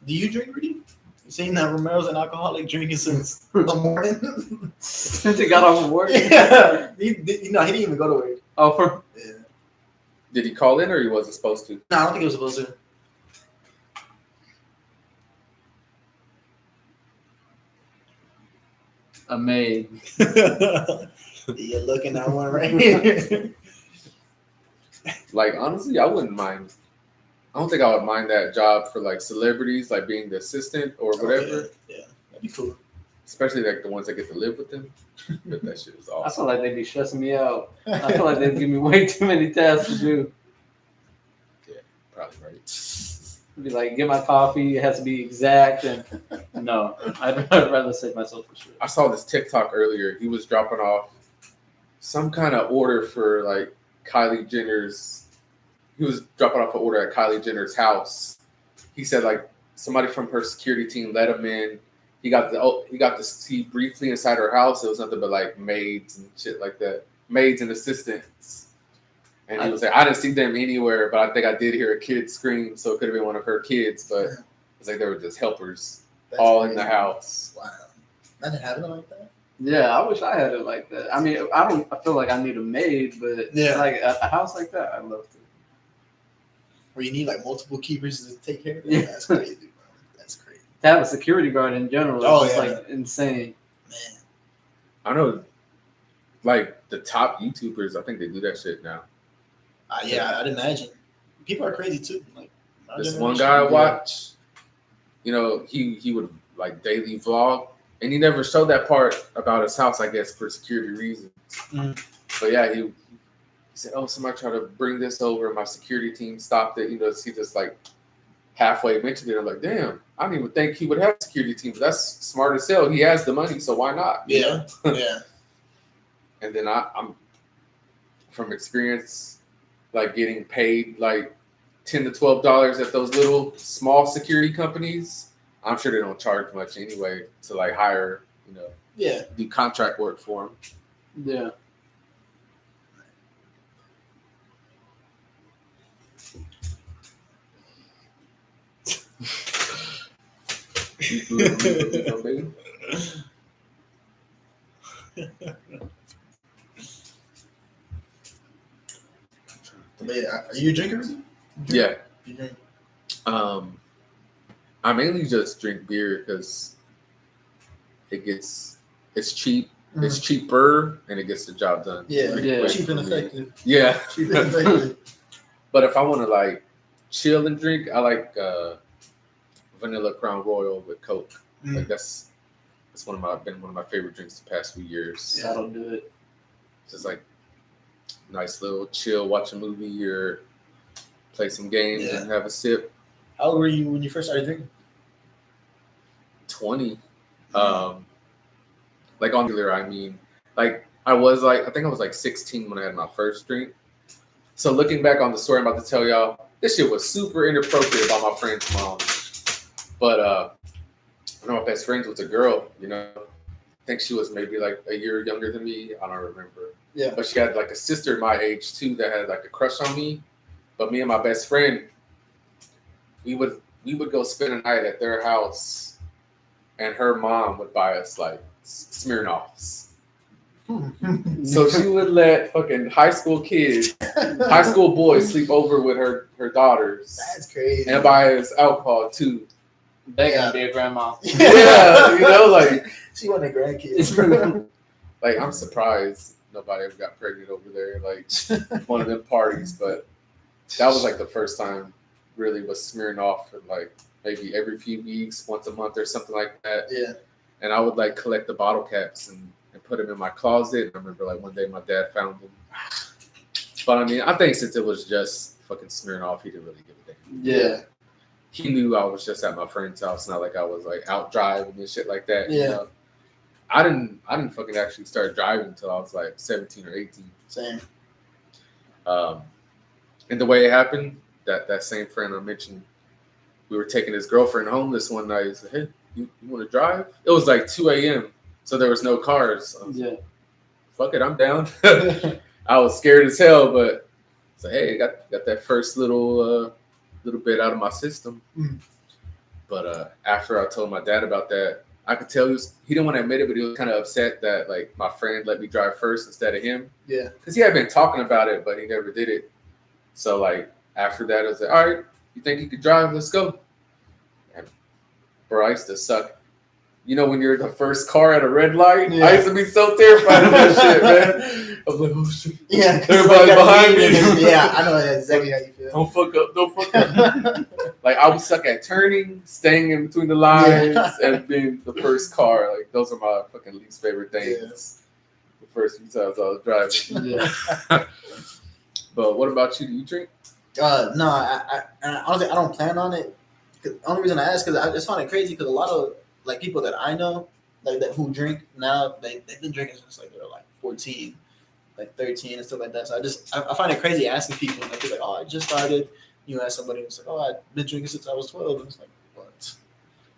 Do you drink, Rudy? You seen that Romero's an alcoholic drinking since the morning? Since he got off of work. Yeah. He didn't even go to work. Oh, for Yeah. Did he call in or he wasn't supposed to? No, I don't think he was supposed to. a maid. You're looking at one right here. Like, honestly, I wouldn't mind. I don't think I would mind that job for like celebrities, like being the assistant or whatever. Yeah, that'd be cool. Especially like the ones that get to live with them. But that shit is I awesome. feel like they'd be stressing me out. I feel like they'd give me way too many tasks to do. Probably right. Be like, get my coffee. It has to be exact. And no, I'd rather save myself for sure. I saw this TikTok earlier. He was dropping off some kind of order for like Kylie Jenner's. He was dropping off an order at Kylie Jenner's house. He said like somebody from her security team let him in. He got to see briefly inside her house. It was nothing but like maids and shit like that, maids and assistants. And he was like, I didn't see them anywhere, but I think I did hear a kid scream, so it could have been one of her kids. But it's like they were just helpers, That's all crazy. in the house. Wow, imagine having it like that. Yeah, I wish I had it like that. I mean, I feel like I need a maid, but Yeah. like a house like that, I'd love to. Where you need like multiple keepers to take care of it. Yeah. That's crazy, bro. That's crazy, To have a security guard in general is Oh, just yeah. like insane. man. I know, like the top YouTubers, I think they do that shit now. Yeah, I'd imagine. People are crazy too. Like our This generation. one guy I watch, you know, he would like daily vlog, and he never showed that part about his house, I guess, for security reasons. Mhm. But yeah, he said, "Oh, somebody tried to bring this over, and my security team stopped it." You know, he just like halfway mentioned it. I'm like, damn, I didn't even think he would have a security team, but that's smart as hell. He has the money, so why not? You Yeah, know? yeah. And then I'm from experience, like getting paid like $10 to $12 at those little small security companies. I'm sure they don't charge much anyway to like hire, you know, Yeah. do contract work for them. Yeah. But yeah, are you a drinker? Yeah. You drink? I mainly just drink beer because it's cheap, it's cheaper, and it gets the job done. Yeah, pretty Yeah. quick cheap and for me. effective. Yeah. Cheap and effective. But if I want to like chill and drink, I like vanilla Crown Royal with Coke. Like that's been one of my favorite drinks the past few years. Yeah, that'll do it. Just like nice little chill, watch a movie or play some games Yeah. and have a sip. How old were you when you first started drinking? 20. Like on regular, I mean, like I think I was like 16 when I had my first drink. So looking back on the story I'm about to tell y'all, this shit was super inappropriate by my friend's mom. But one of my best friends was a girl, you know. I think she was maybe like a year younger than me. I don't remember. Yeah. But she had like a sister my age too that had like a crush on me. But me and my best friend, we would go spend a night at their house, and her mom would buy us like Smirnoffs. So she would let fucking high school boys sleep over with her daughters. That's crazy. And buy us alcohol too. Begging to be a grandma. Yeah, you know, like she wanted grandkids. like I'm surprised nobody ever got pregnant over there, like one of them parties. But that was like the first time really was smearing off for like maybe every few weeks, once a month or something like that. Yeah. And I would like collect the bottle caps and put them in my closet. I remember like one day my dad found them. But I mean, I think since it was just fucking smearing off, he didn't really give a damn. Yeah. He knew I was just at my friend's house, not like I was like out driving and shit like that. Yeah. You know? I didn't fucking actually start driving until I was like 17 or 18. Same. And the way it happened, that same friend I mentioned, we were taking his girlfriend home this one night. He said, "Hey, you want to drive?" It was like 2 a.m., so there was no cars. Yeah. Fuck it, I'm down. I was scared as hell, but I said, "Hey, got that first little bit out of my system." Mm. But after I told my dad about that, I could tell he didn't want to admit it, but he was kind of upset that like my friend let me drive first instead of him. Yeah. Because he had been talking about it, but he never did it. So like after that, I was like, "All right, you think you could drive? Let's go." And bro, I used to suck. You know, when you're the first car at a red light, Yeah. I used to be so terrified of that shit, man. I was like, "Oh shit, Yeah. everybody behind me." Yeah, I know exactly how you feel. Don't fuck up. Like I would suck at turning, staying in between the lines, and being the first car. Like those are my fucking least favorite things. The first few times I was driving. Yeah. But what about you? Do you drink? No, I honestly I don't plan on it. The only reason I ask is I just find it crazy because a lot of like people that I know like that who drink now they've been drinking since like they're like 14, like 13 and stuff like that. So I find it crazy asking people and they're like, "Oh, I just started." You ask somebody and it's like, "Oh, I've been drinking since I was 12." And it's like, what?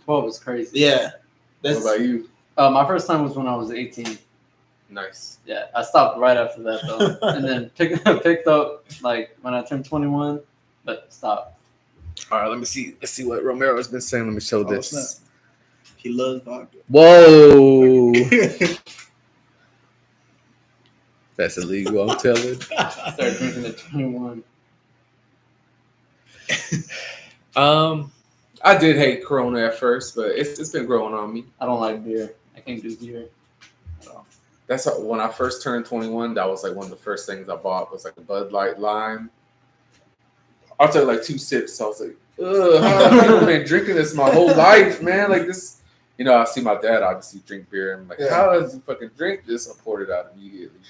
12 was crazy. Yeah. What about you? My first time was when I was 18. Nice. Yeah, I stopped right after that though, and then picked up like when I turned 21, but stopped. All right, let me see. Let's see what Romero's been saying. Let me show this. Snap. He loves vodka. Whoa. That's illegal, I'm telling. Started drinking at 21. I did hate Corona at first, but it's been growing on me. I don't like beer. I can't do beer at all. That's when I first turned 21. That was like one of the first things I bought was like a Bud Light Lime. I took like 2 sips. I was like, ugh, how have people been drinking this my whole life, man? Like this, you know, I see my dad obviously drink beer. And I'm like, how does he fucking drink this? I poured it out immediately.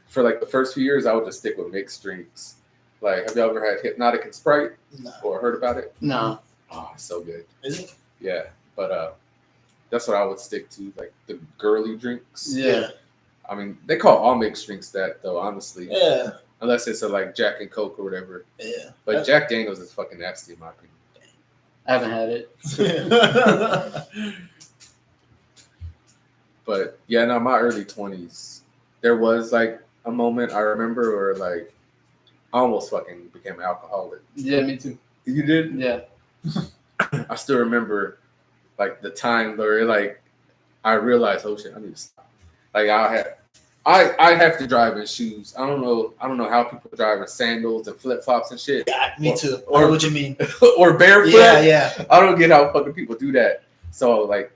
For like the first few years, I would just stick with mixed drinks. Like, have you ever had Hypnotic and Sprite? No. Or heard about it? No. Oh, it's so good. Is it? Yeah, but that's what I would stick to, like the girly drinks. Yeah. I mean, they call all mixed drinks that though, honestly. Yeah. Unless it's a like Jack and Coke or whatever. Yeah. But Jack Daniels is fucking nasty in my opinion. I haven't had it. But yeah, no, my early 20s, there was like a moment I remember where like I almost fucking became an alcoholic. Yeah, me too. You did? Yeah. I still remember like the time where like I realized, oh shit, I need to stop. Like I have to drive in shoes. I don't know how people drive in sandals and flip flops and shit. Yeah, me too. Or Or what you mean? or barefoot. Yeah. I don't get how fucking people do that. So like,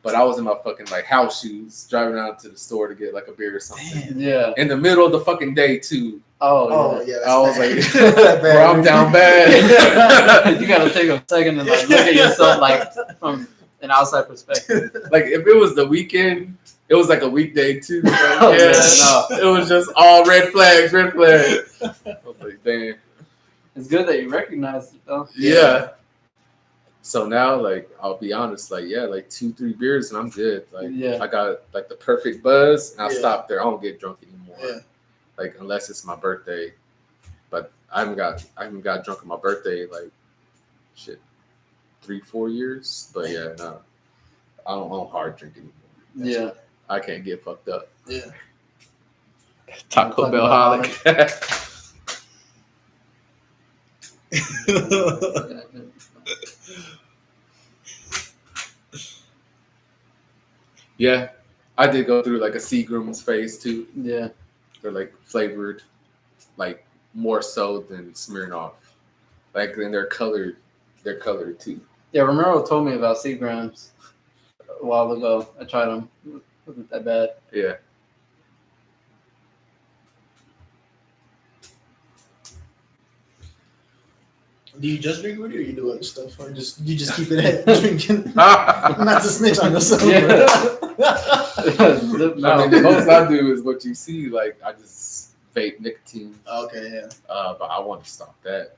but I was in my fucking like house shoes, driving out to the store to get like a beer or something. Damn. Yeah. In the middle of the fucking day too. Oh, yeah. I was bad. like, bro, I'm down bad. yeah. You gotta take a second and like look at yourself like from an outside perspective. Like if it was the weekend, it was like a weekday too. Like, Oh, yeah, no, it was just all red flags. I was like, damn. It's good that you recognize it though. Yeah. So now, like, I'll be honest, like, yeah, like 2-3 beers and I'm good. Like, Yeah. I got like the perfect buzz and I Yeah. stop there. I don't get drunk anymore. Yeah. Like, unless it's my birthday. But I haven't got drunk on my birthday like shit 3-4 years. But yeah, no, I don't hard drink anymore. Yeah. I can't get fucked up. Yeah. Taco Bell holic. Yeah, I did go through like a Seagram's phase too. Yeah. They're like flavored, like more so than Smirnoff. Like and they're colored too. Yeah, Romero told me about Seagrams a while ago. I tried them. It wasn't that bad. Yeah. Do you just drink Rudy or you do other stuff? Or you just keep it at drinking? Not to snitch on yourself. Yeah. I mean, the most I do is what you see. Like I just vape nicotine. Okay, yeah. But I want to stop that.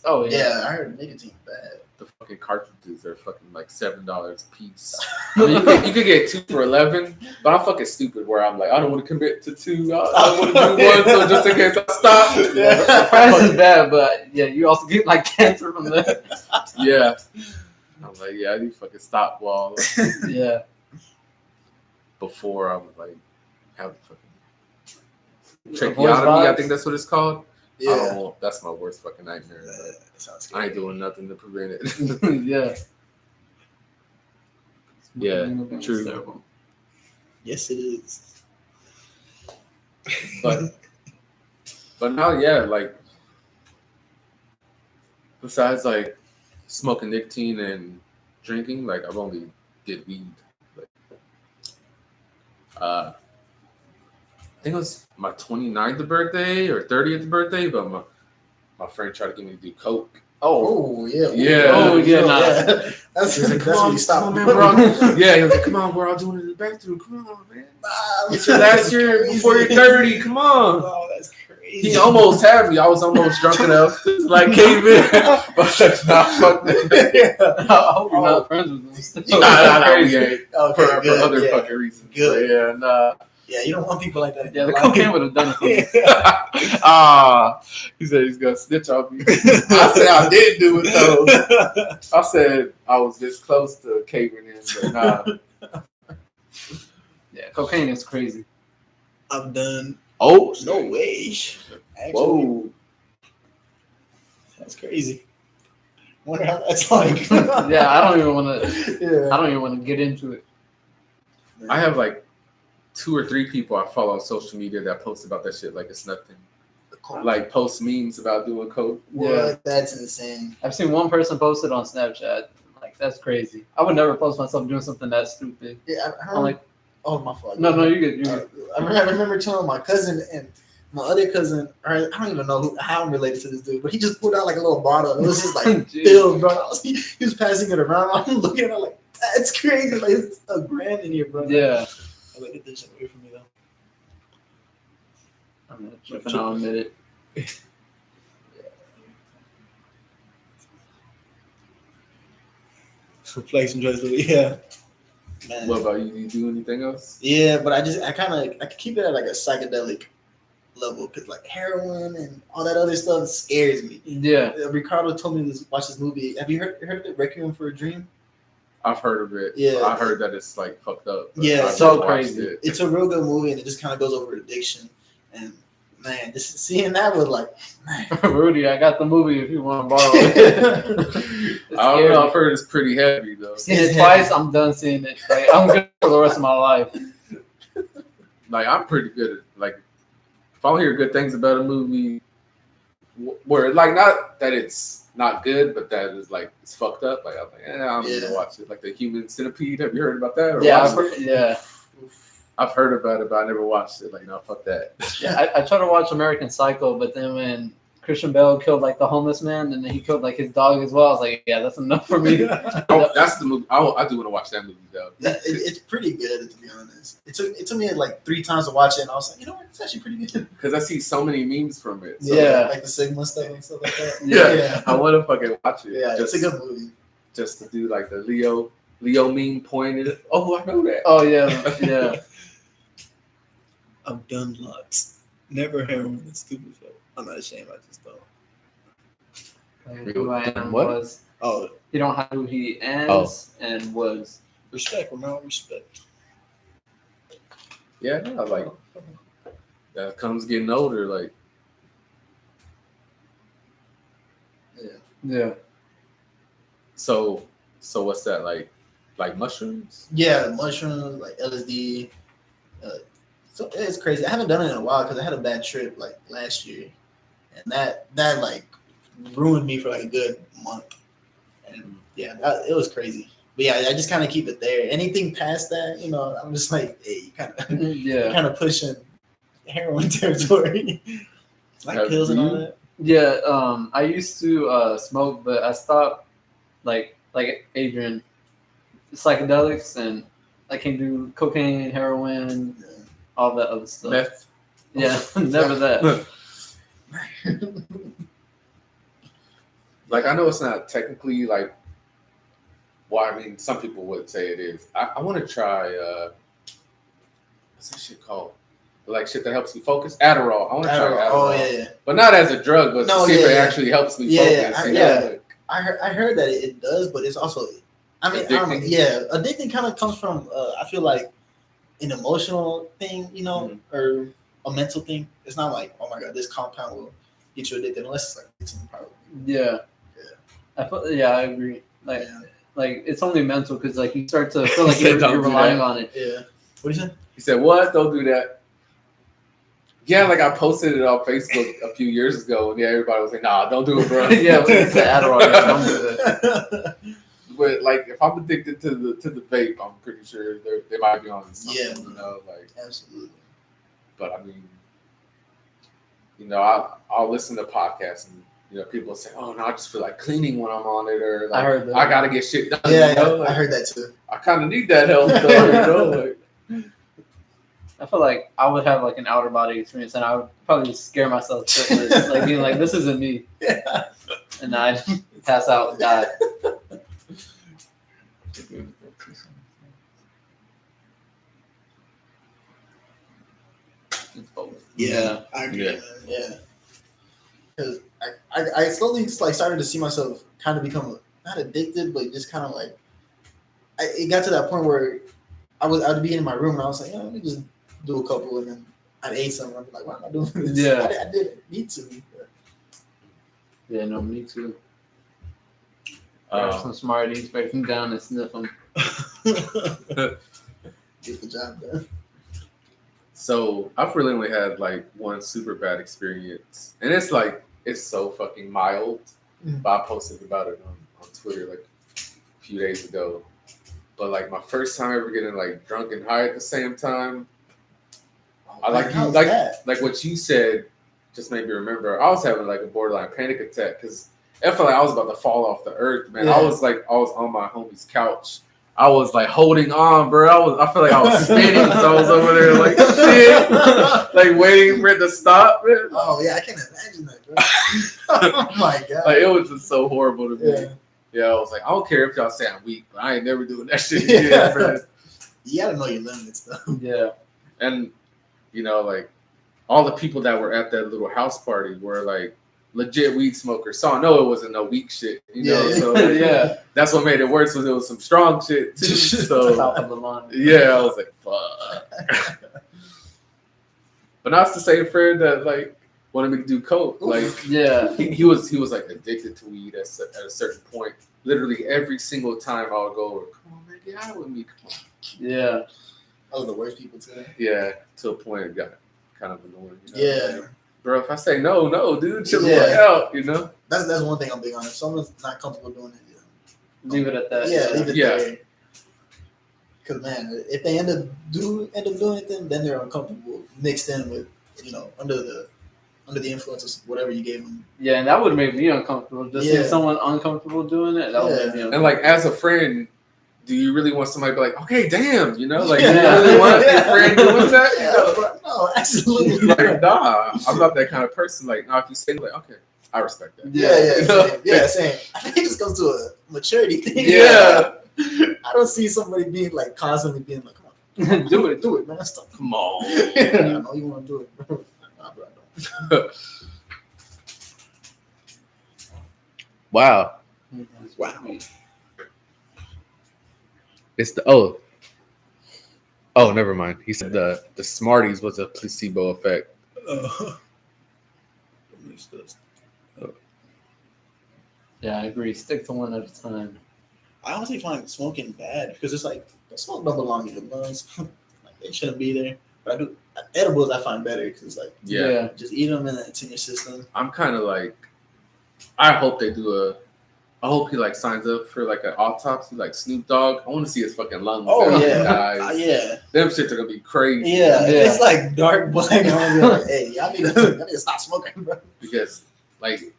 Oh yeah. Yeah, I heard nicotine bad. The fucking cartridges are fucking like $7 a piece. I mean, you could get 2 for $11, but I'm fucking stupid. Where I'm like, I don't want to commit to 2. I want to do 1, so just in case I stop. The price is bad, but yeah, you also get like cancer from that. Yeah. I'm like, yeah, I need to fucking stop while Yeah. before I'm like have the fucking Voice tracheotomy. I box. think that's what it's called. Yeah. That's my worst fucking nightmare. That sounds I scary. ain't doing nothing to prevent it. Yeah. Yeah, It's true. terrible. Yes, it is. But now, yeah, like besides like smoking nicotine and drinking, like I've only did weed. Like, I think it was my 29th birthday or 30th birthday, but my friend tried to get me to do coke. Oh yeah. Yeah. Oh, yeah, nah. That's He's like, that's when you come stop. on, man, we're all, yeah, he was like, come on, we're all doing it in the bathroom. Come on, man. It's your last year before you're 30. Come on. Oh, that's crazy. He almost had me. I was almost drunk enough to like cave in. But I was like, nah, fuck that. I hope you're not friends with them. Nah, nah, crazy. Okay, For good, other yeah. fucking reasons. Good. But yeah, nah. Yeah, you don't want people like that. Yeah, the cocaine would have done it for me. He said he's gonna snitch on me. I said I did do it though. I said I was this close to caving in, but nah. Yeah, cocaine is crazy. I've done. Oh No way. Actually, Whoa. that's crazy. Wonder how that's like. Yeah, I don't even want to. Yeah. I don't even want to get into it. I have like 2 or 3 people I follow on social media that post about that shit like it's nothing. Like post memes about doing coke. What? Yeah. That's insane. I've seen one person post it on Snapchat. Like that's crazy. I would never post myself doing something that stupid. Yeah, I'm like, oh my fault. no, you get you. I remember telling my cousin and my other cousin, or I don't even know how I'm related to this dude, but he just pulled out like a little bottle. It was just like Jeez. filled, bro. He was passing it around. I'm looking at it like, that's crazy. Like, it's a grand in here, bro. Yeah. I'm like, get this shit away from me, though. I'm not tripping. I'll admit it. Flex and dress, yeah. Man. What about you? Do you do anything else? Yeah, but I keep it at like a psychedelic level because like heroin and all that other stuff scares me. Yeah. Ricardo told me to watch this movie. Have you heard of it? Requiem for a Dream? I've heard of it. Yeah. I heard that it's like fucked up. but Yeah, I've so never watched crazy. it. It's a real good movie and it just kind of goes over addiction. And man, just seeing that was like, man. Rudy, I got the movie if you want to borrow it. I don't know. I've heard it's pretty heavy though. Seen it twice. I'm done seeing it. Like, I'm good for the rest of my life. Like I'm pretty good at like if I hear good things about a movie, where like not that it's not good, but that is like it's fucked up. Like I'm like, I'm gonna watch it. Like the Human Centipede. Have you heard about that? Or Yeah, watched it? I've heard about it, but I never watched it. Like no, fuck that. Yeah, I tried to watch American Psycho, but then when Christian Bale killed like the homeless man, and then he killed like his dog as well, I was like, yeah, that's enough for me. Oh, that's the movie. I do want to watch that movie though. It's pretty good, to be honest. It took me like 3 times to watch it, and I was like, you know what? It's actually pretty good. Because I see so many memes from it. So Yeah. Like the Sigma stuff and stuff like that. yeah. I want to fucking watch it. Yeah, just, it's a good movie. just to do like the Leo meme pointed. Oh, I know that. Oh yeah. I've done lots. Never heroin and stupid stuff. I'm not ashamed. I just don't. Who I am What? was. Oh, You don't have who he is and was. respect, Romero. Respect. Yeah, no, like that comes getting older. Like Yeah. so what's that like mushrooms? Yeah, mushrooms like LSD, So it's crazy. I haven't done it in a while because I had a bad trip like last year, and that like ruined me for like a good month. And yeah, it was crazy. But yeah, I just kind of keep it there. Anything past that, I'm just like, hey, you kind of kind of pushing heroin territory, like pills and all that. Yeah, I used to smoke, but I stopped. Like Adrian, psychedelics, and I can do cocaine, heroin, all that other stuff. Meth. Yeah, never that. Like, I know it's not technically like. Well, I mean, some people would say it is. I want to try. What's that shit called? Like shit that helps me focus. Adderall. I want to try Adderall. Oh yeah. But not as a drug, but to see if it actually helps me focus. I heard that it does, but it's also. I mean, addicting. I don't know. Yeah, addicting kind of comes from. I feel like an emotional thing, or a mental thing. It's not like, oh my god, this compound will get you addicted, unless it's like nicotine, probably. Yeah. I agree. Like it's only mental because like you start to feel like you're relying on it. Yeah. What do you say? He said, "What? Don't do that." Yeah, like I posted it on Facebook a few years ago, and everybody was like, "Nah, don't do it, bro." Yeah, when it's the Adderall, I'm with it. But like, if I'm addicted to the vape, I'm pretty sure they might be on something. Yeah, like absolutely. But I mean, I'll listen to podcasts and. People say, "Oh no, I just feel like cleaning when I'm on it," or like, I heard that. I gotta get shit done. I heard that too. I kind of need that help, though. I feel like I would have like an outer body experience, and I would probably scare myself shitless, like being like, "This isn't me," and I'd pass out and die. Yeah, I agree. Yeah. Because I slowly like started to see myself kind of become not addicted, but just kind of like it got to that point where I'd be in my room and I was like, let me just do a couple, and then I'd ate something. I'd be like, why am I doing this? Yeah, I didn't need to. Yeah, no, me too. Some Smarties, break them down and sniff them. Get the job done. So I've really only had like one super bad experience, and it's so fucking mild. But I posted about it on Twitter like a few days ago. But like my first time ever getting like drunk and high at the same time, like what you said just made me remember. I was having like a borderline panic attack because I felt like I was about to fall off the earth, man. Yeah. I was on my homie's couch. I was like holding on, bro. I feel like I was spinning, so I was over there like shit, like waiting for it to stop, man. Oh yeah, I can imagine that, bro. Oh my god, like it was just so horrible to me. Yeah, I was like, I don't care if y'all say I'm weak, but I ain't never doing that shit again, bro. You gotta know your limits, though. Yeah, and like all the people that were at that little house party were like legit weed smokers, so I know it wasn't no weak shit, So yeah, that's what made it worse. Was it was some strong shit too. So top of the line. Yeah, I was like, fuck. But not to say friend that like wanted me to do coke. Like yeah, he was like addicted to weed at a certain point. Literally every single time I would go over, come on man, get out with me, come on. Yeah, I was the worst people too. Yeah, to a point it got kind of annoying. Yeah. Like, bro, if I say no, dude, chill the fuck out, That's one thing I'm big on. If someone's not comfortable doing it, leave it at that. Yeah, leave it there. Because man, if they end up doing it, then they're uncomfortable mixed in with under the influence of whatever you gave them. Yeah, and that would make me uncomfortable. Just seeing someone uncomfortable doing it, that would make me uncomfortable. And like as a friend, do you really want somebody to be like, okay, damn, like you really want your friend doing that? No, absolutely. Like, nah, I'm not that kind of person. Like, now if you say like, okay, I respect that. Same. I think it just comes to a maturity thing. Yeah. I don't see somebody being like constantly being like, come on, do it, man. Stop. Come on. I know you want to do it, bro. Nah, bro, I don't. Wow. It's the never mind. He said the Smarties was a placebo effect. Yeah, I agree. Stick to one at a time. I honestly find smoking bad because it's like the smoke don't belong in your lungs. Like they shouldn't be there. But I do edibles. I find better because it's like Yeah. just eat them and it's in your system. I'm kind of like, I hope they do I hope he like signs up for like an autopsy, like Snoop Dogg. I want to see his fucking lungs. Oh after he yeah, dies. yeah, Them shits are gonna be crazy. yeah. Yeah. If it's like dark black, I'm gonna be like, hey, y'all need to stop smoking, bro. Because like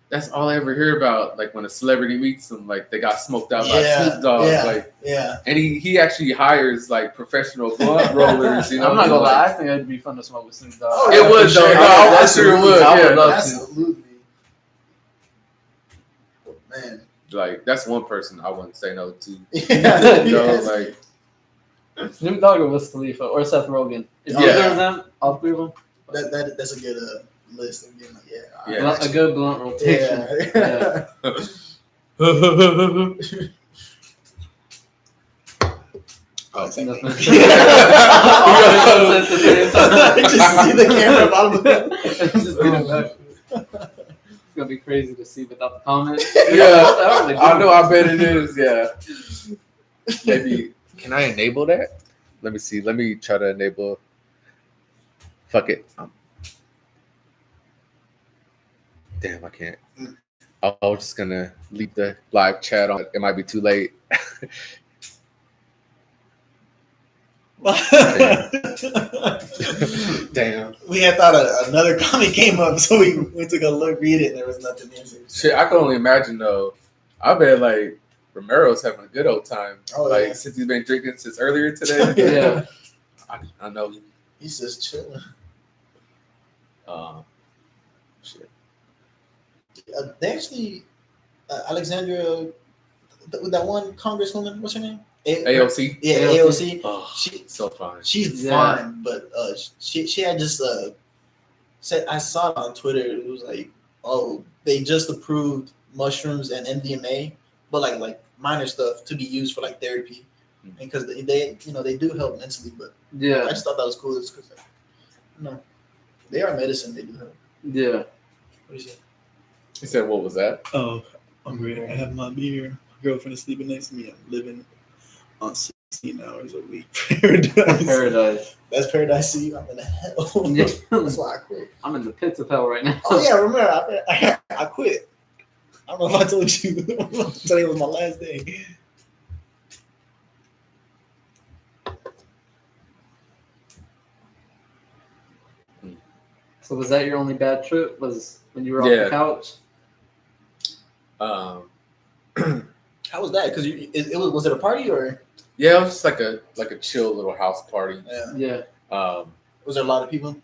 that's all I ever hear about. Like when a celebrity meets them, like they got smoked out by Snoop Dogg. Yeah, Like yeah. and he actually hires like professional blunt rollers. You know, I'm not gonna like, lie. I think it'd be fun to smoke with Snoop Dogg. Oh, It yeah, would for though. sure. No, Yeah, I'm sure it would. I would Yeah. love to. Absolutely. Man. Like that's one person I wouldn't say no to. Yeah. You know, Yes. like Snoop Dogg or Wiz Khalifa or Seth Rogen. If Yeah. either of them, all three of them. That's a good list of being like, Yeah. Blunt, a good blunt rotation. Yeah. oh, Same thing. Nothing. Just see the camera bottom of the Just beat it back. It's gonna be crazy to see without the comments. yeah, I know. I bet it is. Yeah. Maybe can I enable that? Let me see. Let me try to enable. Fuck it. Damn, I can't. I was just gonna leave the live chat on. It might be too late. Damn. We had thought another comment came up, so we took a look, read it, and there was nothing in it. Shit, I can only imagine though. I bet like Romero's having a good old time. Oh, like yeah. since he's been drinking since earlier today. Yeah. I know. He's just chilling. Shit. They actually, Alexandria, that one congresswoman, what's her name? AOC. Yeah, AOC. AOC. Oh, She- so fine. She's Yeah. fine, but she had just said, I saw it on Twitter. It was like, oh, they just approved mushrooms and MDMA, but like minor stuff to be used for like therapy, and because they they do help mentally. But I Yeah. just thought that was cool. It's because they are medicine. They do help. Yeah. What do you say? He said, "What was that?" Oh, I'm great. I have my beer. My girlfriend is sleeping next to me. I'm living on 16 hours a week. Paradise. Paradise. That's paradise to you. I'm in hell. Yeah. That's why I quit. I'm in the pits of hell right now. Oh yeah, remember I quit. I don't know if I told you. Today was my last day. So was that your only bad trip? Was when you were off Yeah. the couch? How was that? Because it was it a party or Yeah, it was just like a chill little house party. Yeah. was there a lot of people?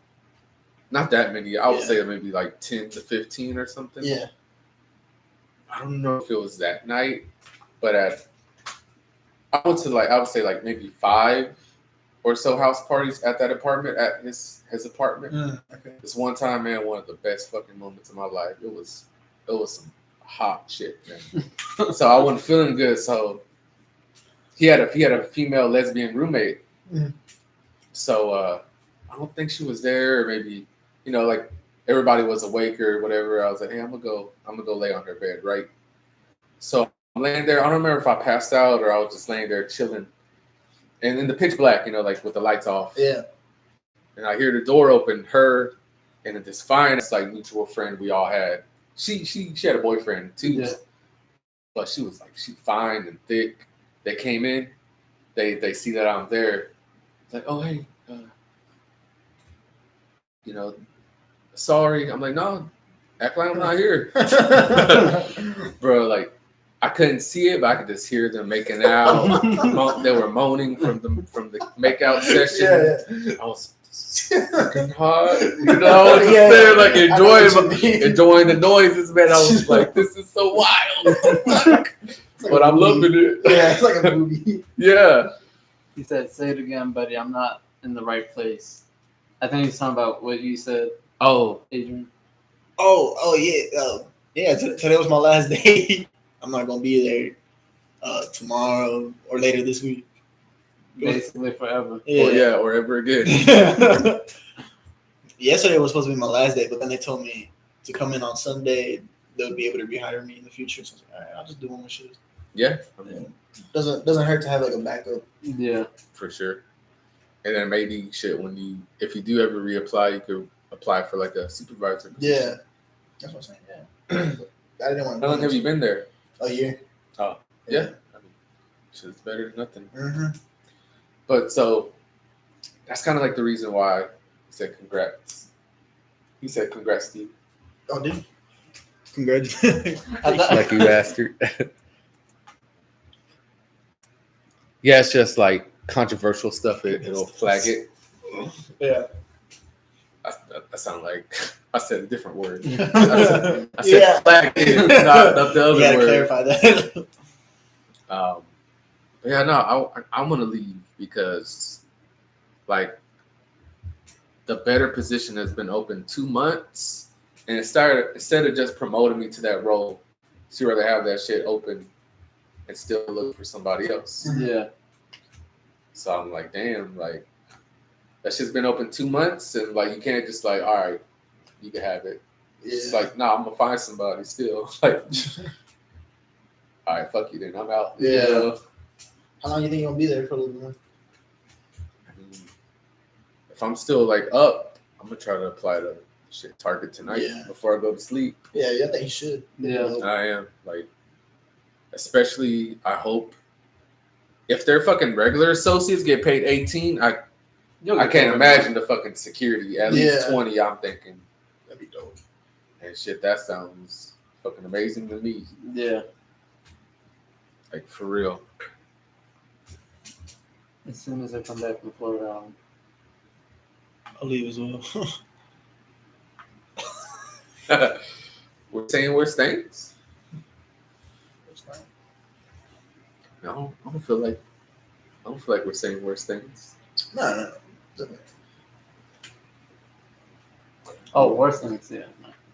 Not that many. I would Yeah. say maybe like 10 to 15 or something. Yeah. I don't know if it was that night, but I went to I would say like maybe 5 or so house parties at that apartment, at his apartment. Okay. This one time, man, one of the best fucking moments of my life. It was some hot shit, man. So I wasn't feeling good. So he had a female lesbian roommate. Mhm. So I don't think she was there, or maybe like everybody was awake or whatever. I was like, hey, I'm gonna go lay on her bed, right? So I'm laying there. I don't remember if I passed out or I was just laying there chilling, and in the pitch black, like with the lights off. Yeah. And I hear the door open. Her and this fine, mutual friend we all had. She had a boyfriend too, Yeah. but she was she fine and thick. They came in. They see that I'm there. It's like, oh hey, sorry. I'm like, no, act like I'm not here, bro. I couldn't see it, but I could just hear them making out. They were moaning from the makeout session. Yeah. I was fucking hot, just there, enjoying the noises, man. I was like, this is so wild, but I'm loving it. Yeah, it's like a movie. Yeah. He said, "Say it again, buddy. I'm not in the right place." I think he's talking about what you said, Oh, Adrian. Oh yeah. Today was my last day. I'm not gonna be there tomorrow or later this week. Basically forever. or ever again. Yesterday was supposed to be my last day, but then they told me to come in on Sunday. They would be able to rehire me in the future. So I was like, all right, I'll just do one more shift. Yeah, Doesn't hurt to have a backup. Yeah. for sure. And then maybe if you do ever reapply, you could apply for like a supervisor position. Yeah, that's what I'm saying. Yeah, I didn't want. How long have you been there? A year. Oh, yeah. I mean, it's better than nothing. Mm-hmm. But so that's kind of like the reason why he said congrats. He said congrats, Steve. Oh, did you? Congratulations. Like you bastard. Yeah, it's just like controversial stuff. It'll flag it. Yeah. I sound like I said a different word. I said Yeah. flag it, not the other You gotta word. clarify that. Yeah, no, I want to leave because, like, the better position has been open 2 months, and instead of just promoting me to that role, she'd rather have that shit open and still look for somebody else. Yeah. So I'm like, damn, like that shit's been open 2 months, and like you can't just like, all right, you can have it. It's like, nah, I'm gonna find somebody still. Like, all right, fuck you, then I'm out. Yeah. You know? How long you think you're gonna be there for a little bit more? I mean, if I'm still like up, I'm gonna try to apply to shit Target tonight before I go to sleep. Yeah, I think you should. Yeah. I am, like, especially I hope if their fucking regular associates get paid 18, I can't imagine the fucking security at least 20. I'm thinking That'd be dope. and shit. That sounds fucking amazing to me. Yeah. Like for real. As soon as I come back from Florida, I'll leave as well. We're saying worse things. No, I don't feel like we're saying worse things. No. oh, worse things. Yeah.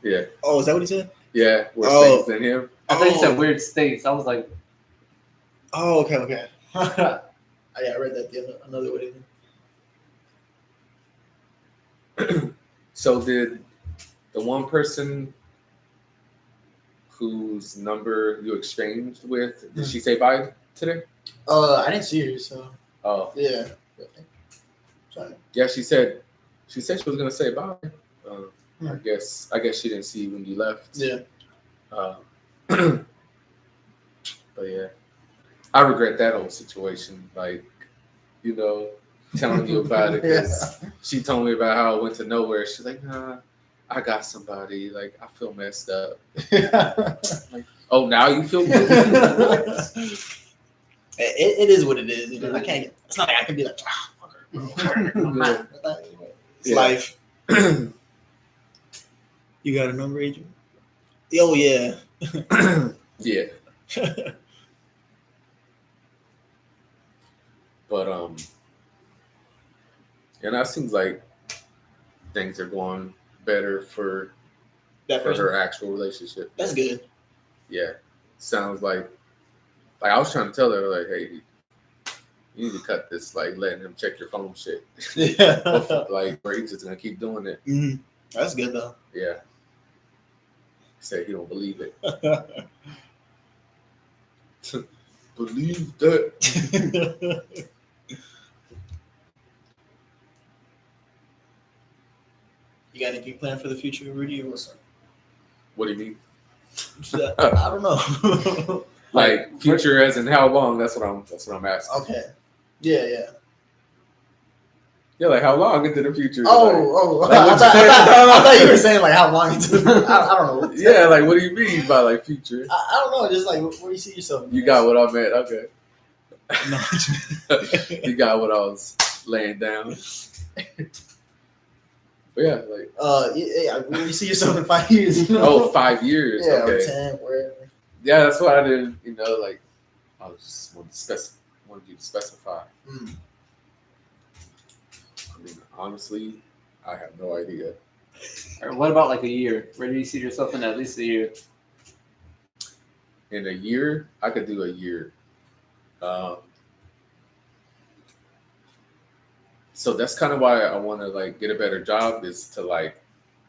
Yeah. Oh, is that what he said? Yeah, worse things than him. I thought you said weird states. I was like, Oh, okay. Yeah, I read that another way. So did the one person whose number you exchanged with, did she say bye today? I didn't see her, so Oh. yeah. Sorry. Yeah, she said she was gonna say bye. I guess she didn't see you when you left. Yeah. But yeah, I regret that whole situation. Like, you know, telling you about it because she told me about how I went to nowhere. She's like, nah, I got somebody. Like, I feel messed up. Like, oh, now you feel good? It is what it is. You know, I can't. It's not like I can be like, fuck her, bro. It's life. You got a number, Adrian? Oh yeah. Yeah. But and that seems like things are going better for her actual relationship. That's good. Yeah. Sounds like I was trying to tell her, like, hey, you need to cut this, like, letting him check your phone shit. Yeah. Like, or he's just gonna keep doing it. Mm-hmm. That's good though. Yeah. Say he don't believe it. Believe that. You got anything planned for the future, Rudy, or what's up? What do you mean? I don't know. Like future as in how long? That's what I'm asking. Okay. Yeah. Yeah, like how long into the future? Oh. Like, I thought you were saying like how long into I don't know. Yeah, like what do you mean by like future? I don't know. Just like where do you see yourself? You got what I meant. Okay. No. You got what I was laying down. But yeah, like where do you see yourself in 5 years? You know? oh, 5 years. Yeah, Okay. or 10, wherever. Yeah, that's what I didn't. You know, like I was just wanted you to specify. Mm. I mean, honestly, I have no idea. or what about like a year? Where do you see yourself in at least a year? In a year, I could do a year. So that's kind of why I want to like get a better job, is to like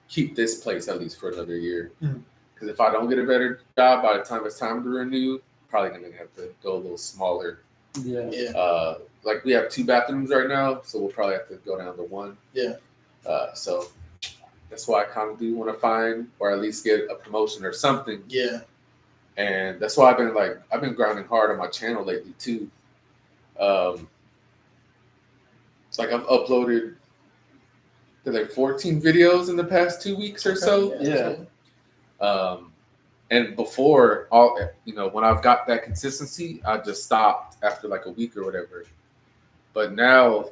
keep this place at least for another year. Because if I don't get a better job by the time it's time to renew, probably gonna have to go a little smaller Yeah. Yeah. Like we have 2 bathrooms right now, so we'll probably have to go down to 1. Yeah. So that's why I kind of do want to find or at least get a promotion or something. Yeah. And that's why I've been grinding hard on my channel lately too. Like I've uploaded like 14 videos in the past 2 weeks or so. Yeah. And before when I've got that consistency, I just stopped after like a week or whatever. But now,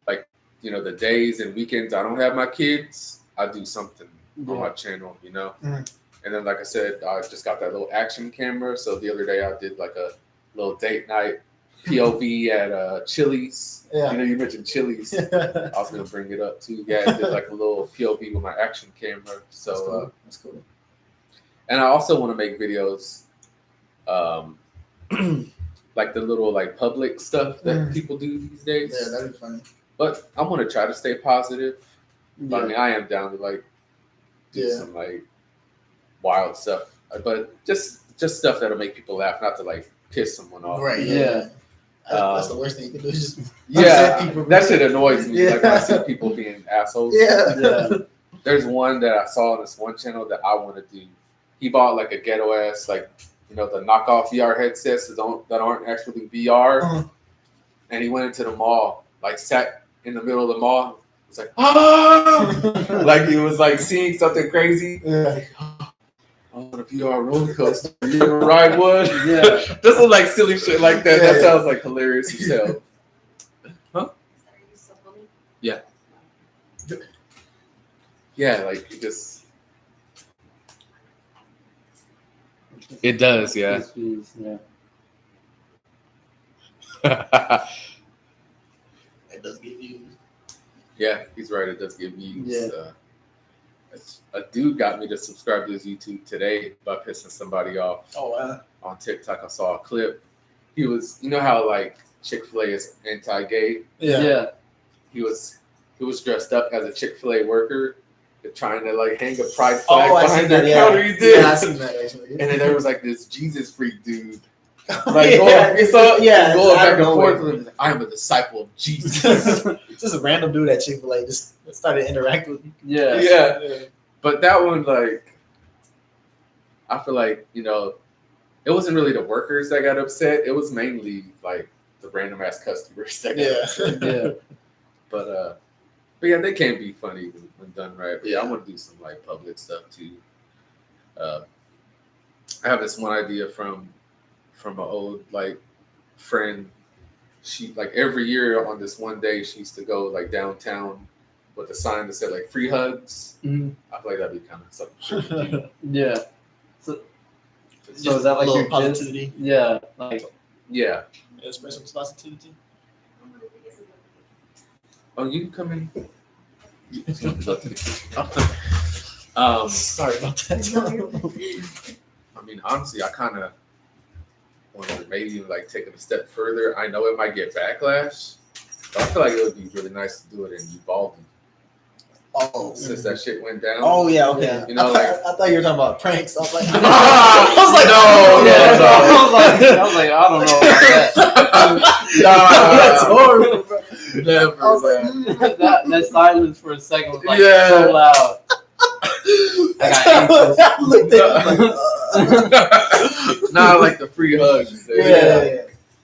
like, the days and weekends I don't have my kids, I do something on my channel, Mm-hmm. And then, like I said, I just got that little action camera. So the other day I did like a little date night POV at Chili's. Yeah. You mentioned Chili's. I was gonna bring it up too. Yeah, I did like a little POV with my action camera. So that's cool. And I also want to make videos, like the little like public stuff that people do these days. Yeah, that'd be funny. But I want to try to stay positive. Yeah. I mean, I am down to like do some like wild stuff, but just stuff that'll make people laugh, not to like piss someone off. Right. Yeah. That's the worst thing you can do. Is just that shit annoys me. Yeah. Like when I see people being assholes. Yeah. There's one that I saw on this one channel that I want to do. He bought like a ghetto ass, like, the knockoff VR headsets that aren't actually VR. Uh-huh. And he went into the mall, like sat in the middle of the mall. It's like, ah! Like he was like seeing something crazy. Yeah. On a VR roller coaster. You ever ride one? Yeah. Just like silly shit like that. Yeah, That sounds like hilarious as hell. Huh? Yeah. Yeah, like it just. It does, yeah. Yeah. It does get views. Yeah, he's right. It does give views. Yeah. A dude got me to subscribe to his YouTube today by pissing somebody off. Oh wow. On TikTok, I saw a clip. He was, how like Chick-fil-A is anti-gay. Yeah. He was dressed up as a Chick-fil-A worker, trying to like hang a pride flag behind their counter. He did. Yeah, I seen that actually. And then there was like this Jesus freak dude. Like going back and forth with him. Like, I am a disciple of Jesus. Just a random dude at Chick-fil-A just started interacting with me. Yeah. Yeah. But that one, like, I feel like, it wasn't really the workers that got upset. It was mainly like the random ass customers that got upset. Yeah. But yeah, they can be funny when done right. But yeah, I want to do some like public stuff too. I have this one idea from an old like friend. She like every year on this one day she used to go like downtown with a sign that said like free hugs. Mm-hmm. I feel like that'd be kind of something. Yeah. So is that like your positivity? Yeah. Like. Yeah. Express some positivity. Oh, you can come in. Sorry about that. I mean, honestly, I kind of want to maybe like take it a step further. I know it might get backlash, but I feel like it would be really nice to do it in Uvalde. Oh, Since that shit went down. Oh yeah, okay. You know, I thought you were talking about pranks. I was like, no. I was like, I don't know about that. that's horrible. Bro. Never. I was like, that silence for a second was like Yeah. so loud. I looked at Nah, like the free hugs.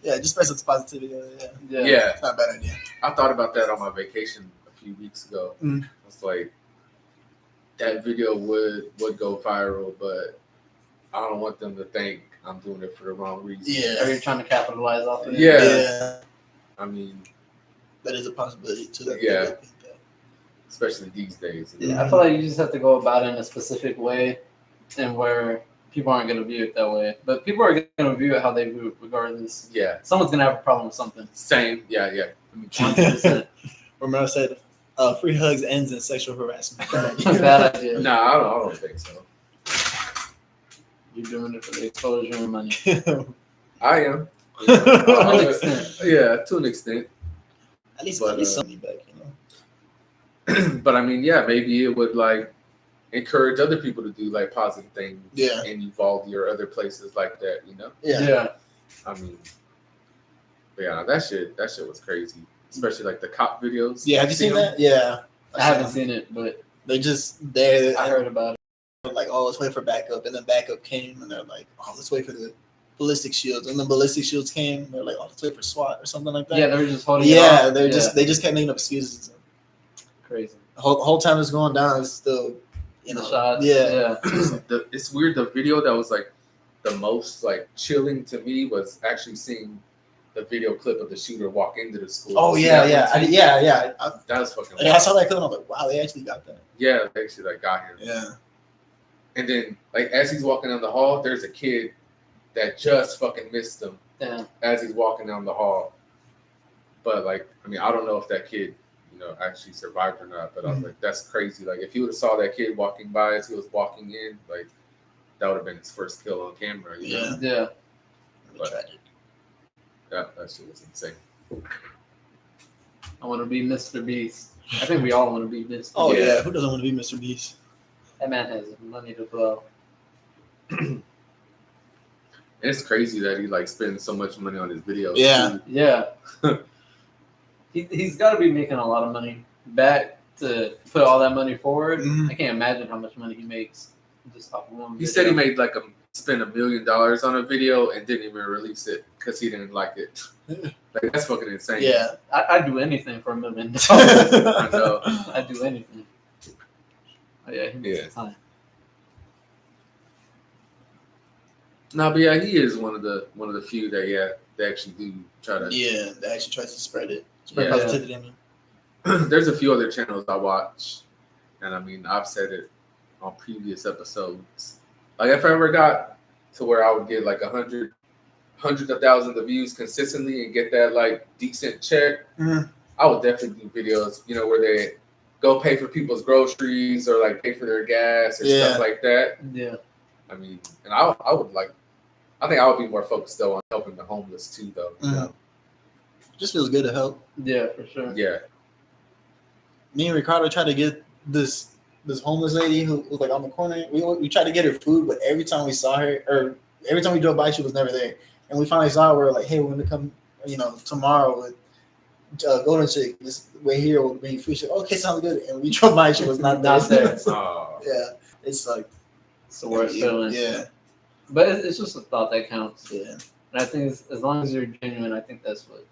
Yeah, just spread some positivity. Yeah. It's not a bad idea. I thought about that on my vacation a few weeks ago. Mm. It's like that video would go viral, but I don't want them to think I'm doing it for the wrong reason. Are you trying to capitalize off of it? Yeah. I mean, that is a possibility too. Yeah. Especially these days. Yeah, I feel like you just have to go about it in a specific way, and where people aren't going to view it that way. But people are going to view it how they view it, regardless. Yeah. Someone's going to have a problem with something. Same. Yeah. 100%. Remember I said, free hugs ends in sexual harassment. Bad idea. Nah, I don't think so. You're doing it for the exposure and money. I am. To an extent. Yeah, to an extent. At least something back, But I mean, yeah, maybe it would like encourage other people to do like positive things in Uvalde or other places like that, Yeah. I mean, But yeah, that shit was crazy. Especially like the cop videos. Yeah, have you seen them? that? Yeah, I haven't seen it, but They're just there. I heard about it. Like, oh, let's wait for backup, and then backup came, and they're like, oh, let's wait for the ballistic shields, and then ballistic shields came. And they're like, oh, let's wait for SWAT or something like that. Yeah, they were just holding. Yeah, it they just kept making up excuses. crazy. The whole time it's going down, it's still, you know, The shots. yeah. It's weird. The video that was like the most like chilling to me was actually seeing the video clip of the shooter walk into the school. Oh See yeah, that one yeah, too? yeah. That was fucking. I saw that clip and I was like, wow, they actually got that. Yeah, they actually like got him. Yeah. And then like as he's walking down the hall, there's a kid that just fucking missed him Yeah. as he's walking down the hall. But like, I mean, I don't know if that kid, actually survived or not. But I was like, that's crazy. Like, if you would have saw that kid walking by as he was walking in, like, that would have been his first kill on camera. You know? Yeah. But Tragic. that shit was insane. I want to be Mr. Beast. I think we all want to be Mr. Oh Beast. yeah, who doesn't want to be Mr. Beast? That man has money to blow. And it's crazy that he like spends so much money on his videos. Yeah. too. Yeah. He's got to be making a lot of money back to put all that money forward. Mhm. I can't imagine how much money he makes just off of one. He video. said he made like spent $1 million on a video and didn't even release it because he didn't like it. Like, that's fucking insane. Yeah. I'd do anything for $1 million. I know. I'd do anything. Oh, yeah, he makes Yeah. time. No, but yeah, he is one of the few that they actually do try to. Yeah, they actually tries to spread Yeah. positivity. I mean. There's a few other channels I watch, and I mean I've said it on previous episodes. Like if I ever got to where I would get like hundreds of thousands of views consistently and get that like decent check, Mhm. I would definitely do videos, where they go pay for people's groceries or like pay for their gas or Yeah. stuff like that. Yeah. I mean, and I would like, I think I would be more focused though on helping the homeless too, though. You know? Just feels good to help. Yeah, for sure. Yeah. Me and Ricardo tried to get this homeless lady who was like on the corner. We tried to get her food, but every time we saw her, or every time we drove by, she was never there. And we finally saw her. We were like, hey, we're gonna come, tomorrow with Golden Chick. This way here, we'll bring food. She's like, okay, sounds good. And we drove by, she was not there. Not there. Oh. Yeah, it's like It's the worst feeling. Yeah, But it's just a thought that counts. yeah. And I think as long as you're genuine, I think that's what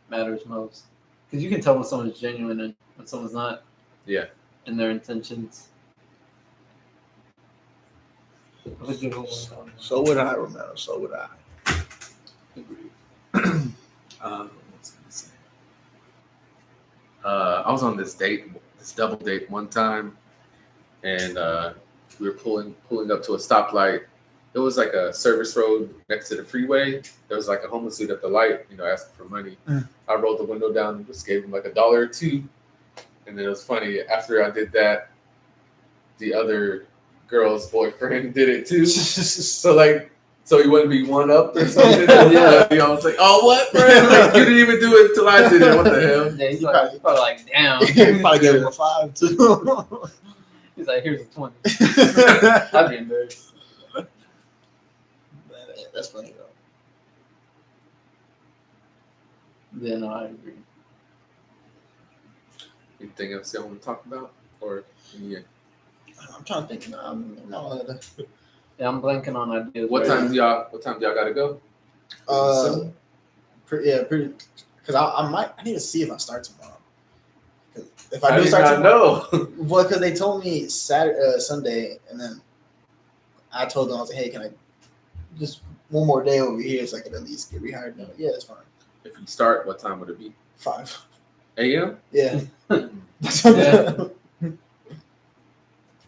matters most. Because you can tell when someone's genuine and when someone's not. Yeah. In their intentions. So would I, Romero. So would I. What was I gonna say? I was on this double date one time, and we were pulling up to a stoplight. It was like a service road next to the freeway. There was like a homeless dude at the light, asking for money. I rolled the window down and just gave him like $1 or $2. And then it was funny, after I did that, the other girl's boyfriend did it too. So he wouldn't be one up or something. Yeah. I was like, oh, what, bro? Like, you didn't even do it until I did it. What the hell? Yeah, he's probably like, damn. You probably gave him a 5 too. He's like, here's a 20. I'd be embarrassed. That's funny though. Yeah, no, I agree. Anything else you want to talk about? Or, yeah. I'm trying to think. No. Yeah, I'm blanking on ideas. What right time do y'all gotta go? Pretty. Because I need to see if I start tomorrow. 'Cause if I I do did start not tomorrow, know. well, because they told me Sunday, and then I told them, I was like, hey, can I just one more day over here so I could at least get rehired? And they're like, yeah, that's fine. If you start, what time would it be? 5. a.m.? Yeah. Yeah. It's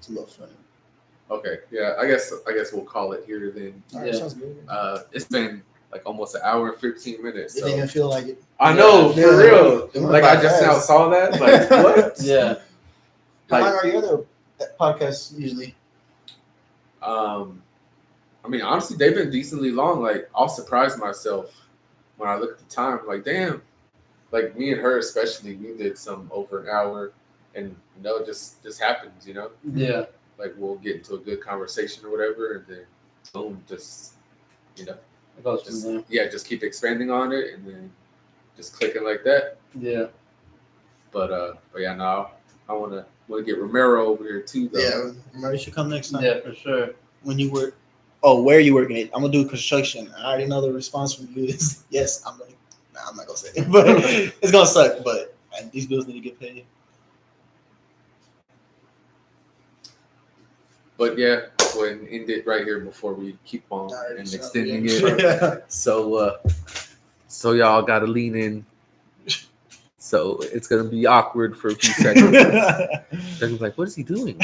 a little funny. Okay, yeah. I guess we'll call it here then. All right, Yeah. sounds good. It's been like almost an hour and 15 minutes. It didn't even So. feel like it. I know, Yeah. for real. It went Like by I just now fast. saw that. Like what? Yeah. How Like- long are your other podcasts usually? I mean, honestly, they've been decently long. Like I'll surprise myself when I look at the time. Like damn, like me and her especially, we did some over an hour, and it just happens. Yeah. Like we'll get into a good conversation or whatever, and then boom, just It goes from there. just keep expanding on it, and then just clicking like that. Yeah. But yeah, no, I wanna get Romero over here too, though. Yeah, remember, you should come next time. Yeah, for sure. When you work. Oh, where are you working at? I'm gonna do construction. I already know the response from you is yes. I'm gonna. Nah, I'm not gonna say it, but it's gonna suck. But these bills need to get paid. But yeah, go ahead and end it right here before we keep on Alright, and so, extending yeah. it. Yeah. So y'all gotta lean in. So it's gonna be awkward for a few seconds. They're gonna be like, "What is he doing?"